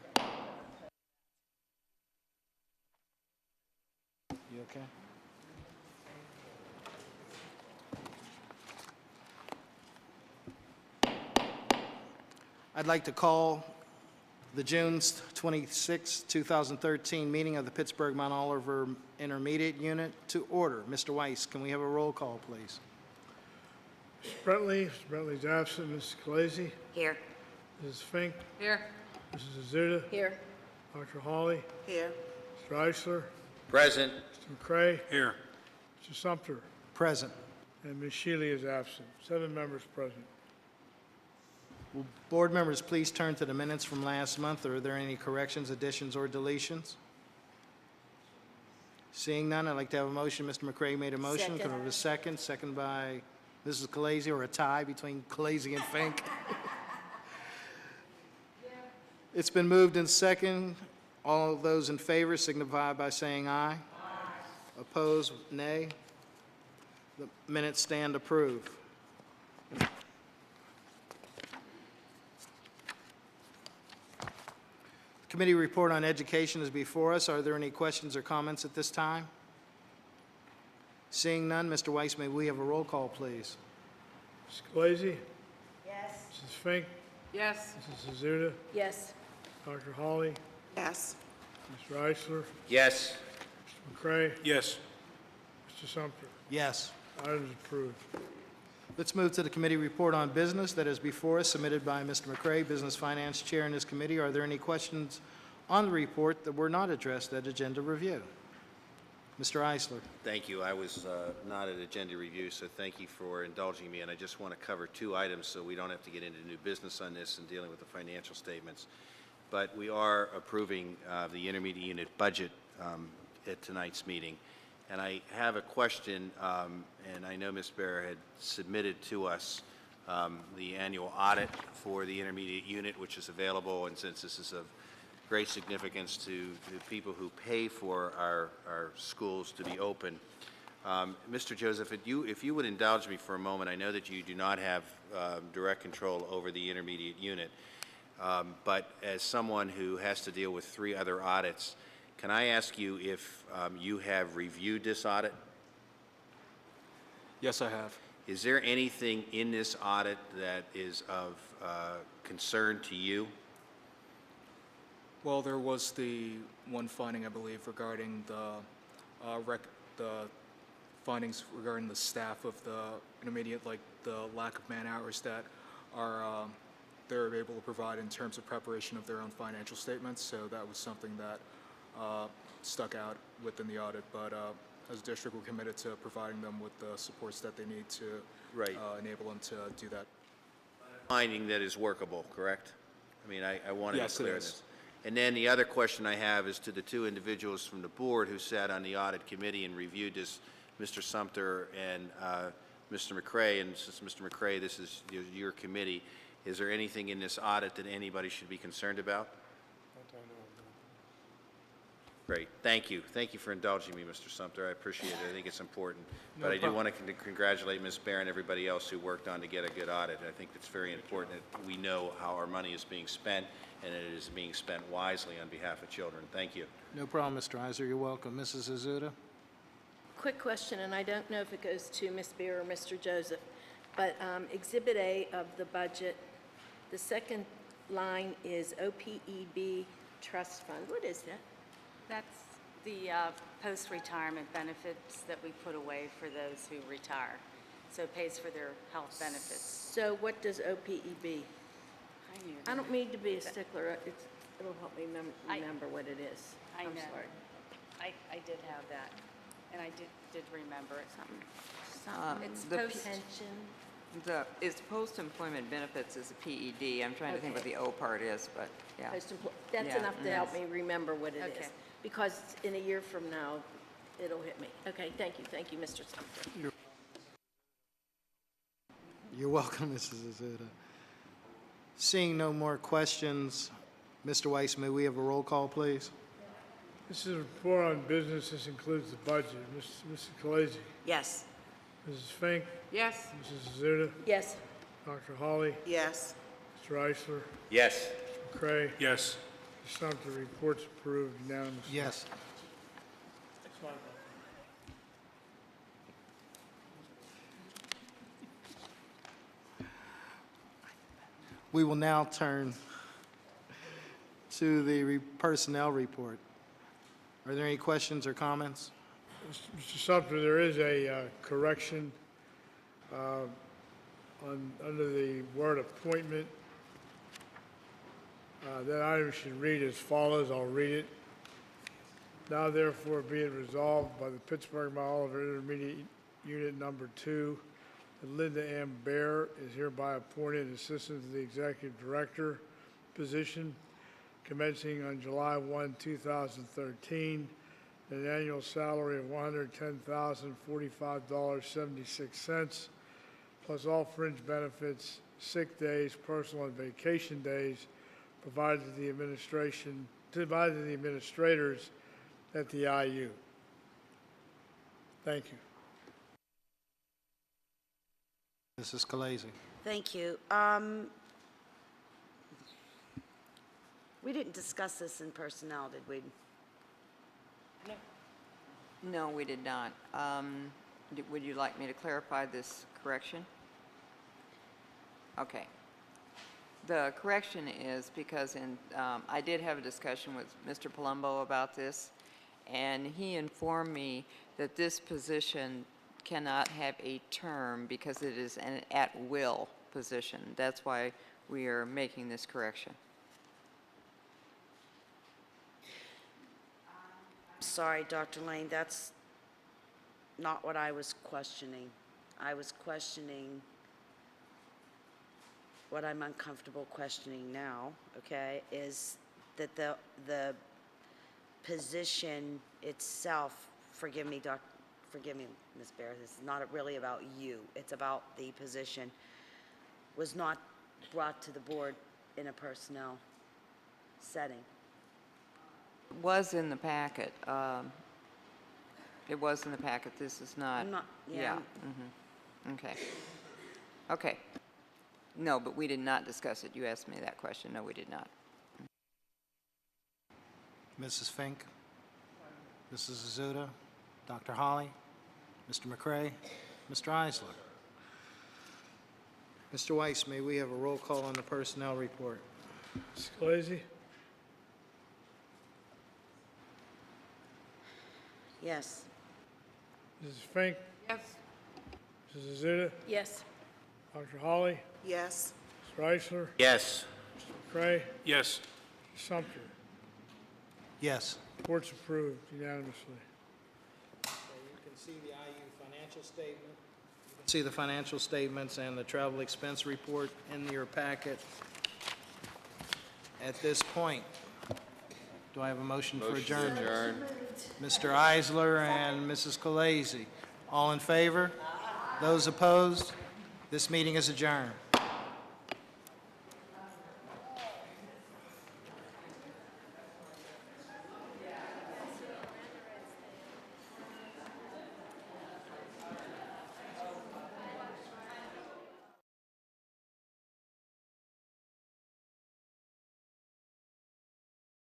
You okay? I'd like to call the June 26, 2013 meeting of the Pittsburgh Mount Oliver Intermediate Unit to order. Mr. Weiss, can we have a roll call, please? Mr. Bentley's absent. Mrs. Calazzi? Here. Mrs. Fink? Here. Mrs. Azuda? Here. Dr. Hawley? Here. Mr. Eisler? Present. Mr. McCray? Here. Mr. Sumter? Present. And Ms. Shealy is absent. 7 members present. Will board members please turn to the minutes from last month? Are there any corrections, additions, or deletions? Seeing none, I'd like to have a motion. Mr. McCray made a motion. Second. Can I have a second? Second by Mrs. Calazzi, or a tie between Calazzi and Fink? It's been moved in second. All of those in favor signify by saying aye. Aye. Opposed, nay. The minutes stand approved. Committee report on education is before us. Are there any questions or comments at this time? Seeing none, Mr. Weiss, may we have a roll call, please? Mrs. Calazzi? Yes. Mrs. Fink? Yes. Mrs. Azuda? Yes. Dr. Hawley? Yes. Mr. Eisler? Yes. Mr. McCray? Yes. Mr. Sumter? Yes. Items approved. Let's move to the committee report on business that is before us, submitted by Mr. McCray, Business Finance Chair in this committee. Are there any questions on the report that were not addressed at agenda review? Mr. Eisler. Thank you. I was not at agenda review, so thank you for indulging me. And I just want to cover 2 items so we don't have to get into new business on this and dealing with the financial statements. But we are approving the intermediate unit budget at tonight's meeting. And I have a question, and I know Ms. Bear had submitted to us the annual audit for the intermediate unit, which is available, and since this is of great significance to people who pay for our schools to be open. Mr. Joseph, if you would indulge me for a moment, I know that you do not have direct control over the intermediate unit, but as someone who has to deal with 3 other audits, can I ask you if you have reviewed this audit? Yes, I have. Is there anything in this audit that is of concern to you? Well, there was the one finding, I believe, regarding the findings regarding the staff of the intermediate, like the lack of man hours that are they're able to provide in terms of preparation of their own financial statements. So that was something that stuck out within the audit. But as a district, we're committed to providing them with the supports that they need to enable them to do that. Finding that is workable, correct? I mean, I wanted Yes, to it clear is. this. And then the other question I have is to the 2 individuals from the board who sat on the audit committee and reviewed this, Mr. Sumter and Mr. McCray. And since Mr. McCray, this is your committee, is there anything in this audit that anybody should be concerned about? Great, thank you. Thank you for indulging me, Mr. Sumter. I appreciate it. I think it's important. But I do want to congratulate Ms. Bear and everybody else who worked on to get a good audit. I think it's very important that we know how our money is being spent and it is being spent wisely on behalf of children. Thank you. No problem, Mr. Eisler. You're welcome. Mrs. Azuda? Quick question, and I don't know if it goes to Ms. Beer or Mr. Joseph, but Exhibit A of the budget, the second line is OPEB Trust Fund. What is that? That's the post-retirement benefits that we put away for those who retire. So it pays for their health benefits. So what does OPEB? I don't mean to be a stickler. It'll help me remember what it is. I know. I'm sorry. I did have that, and I did remember it. Something. It's The post, pension. It's post-employment benefits is a PED. I'm trying to think what Okay. the O part is, but, yeah. That's Yeah, enough to help yes. me remember what it Okay. is. Because in a year from now, it'll hit me. Okay, thank you, Mr. Sumter. You're welcome, Mrs. Azuda. Seeing no more questions, Mr. Weiss, may we have a roll call, please? This is a report on business. This includes the budget. Mrs. Khaleesi. Yes. Mrs. Fink. Yes, Mrs. Azuda. Yes, Dr. Holly. Yes. Mr. Eisler. Yes. Mr. McCray. Yes. Mr. Sumter, report's approved unanimously. Yes. We will now turn to the personnel report. Are there any questions or comments? Mr. Sumter, there is a correction under the word appointment. That item should read as follows. I'll read it. Now therefore be it resolved by the Pittsburgh Mount Oliver Intermediate Unit Number 2 that Linda M. Bear is hereby appointed Assistant to the Executive Director position commencing on July 1, 2013, at an annual salary of $110,045.76, plus all fringe benefits, sick days, personal and vacation days, provided to the administrators at the IU. Thank you. Mrs. Khaleesi. Thank you. We didn't discuss this in personnel, did we? No, we did not. Would you like me to clarify this correction? Okay. The correction is because I did have a discussion with Mr. Palumbo about this, and he informed me that this position cannot have a term because it is an at-will position. That's why we are making this correction. Sorry, Dr. Lane, that's not what I was questioning. I was questioning what I'm uncomfortable questioning now, okay, is that the position itself, forgive me, Ms. Bear, this is not really about you, it's about the position, was not brought to the board in a personnel setting. Was in the packet. It was in the packet. This is not. Yeah. Okay. Okay. No, but we did not discuss it. You asked me that question. No, we did not. Mrs. Fink, Mrs. Azuda, Dr. Holly, Mr. McCray, Mr. Eisler. Mr. Weiss, may we have a roll call on the personnel report? Mrs. Khaleesi. Yes. Mrs. Fink. yes, Mrs. Azuda. yes, Dr. Holly. Yes. Mr. Eisler. Yes. McCray. Yes. Mr. Sumter. Yes. Report's approved unanimously. You can see the IU financial statement. You can see the financial statements and the travel expense report in your packet. At this point, do I have a motion for adjournment? Mr. Eisler and Mrs. Khaleesi. All in favor? Those opposed? This meeting is adjourned.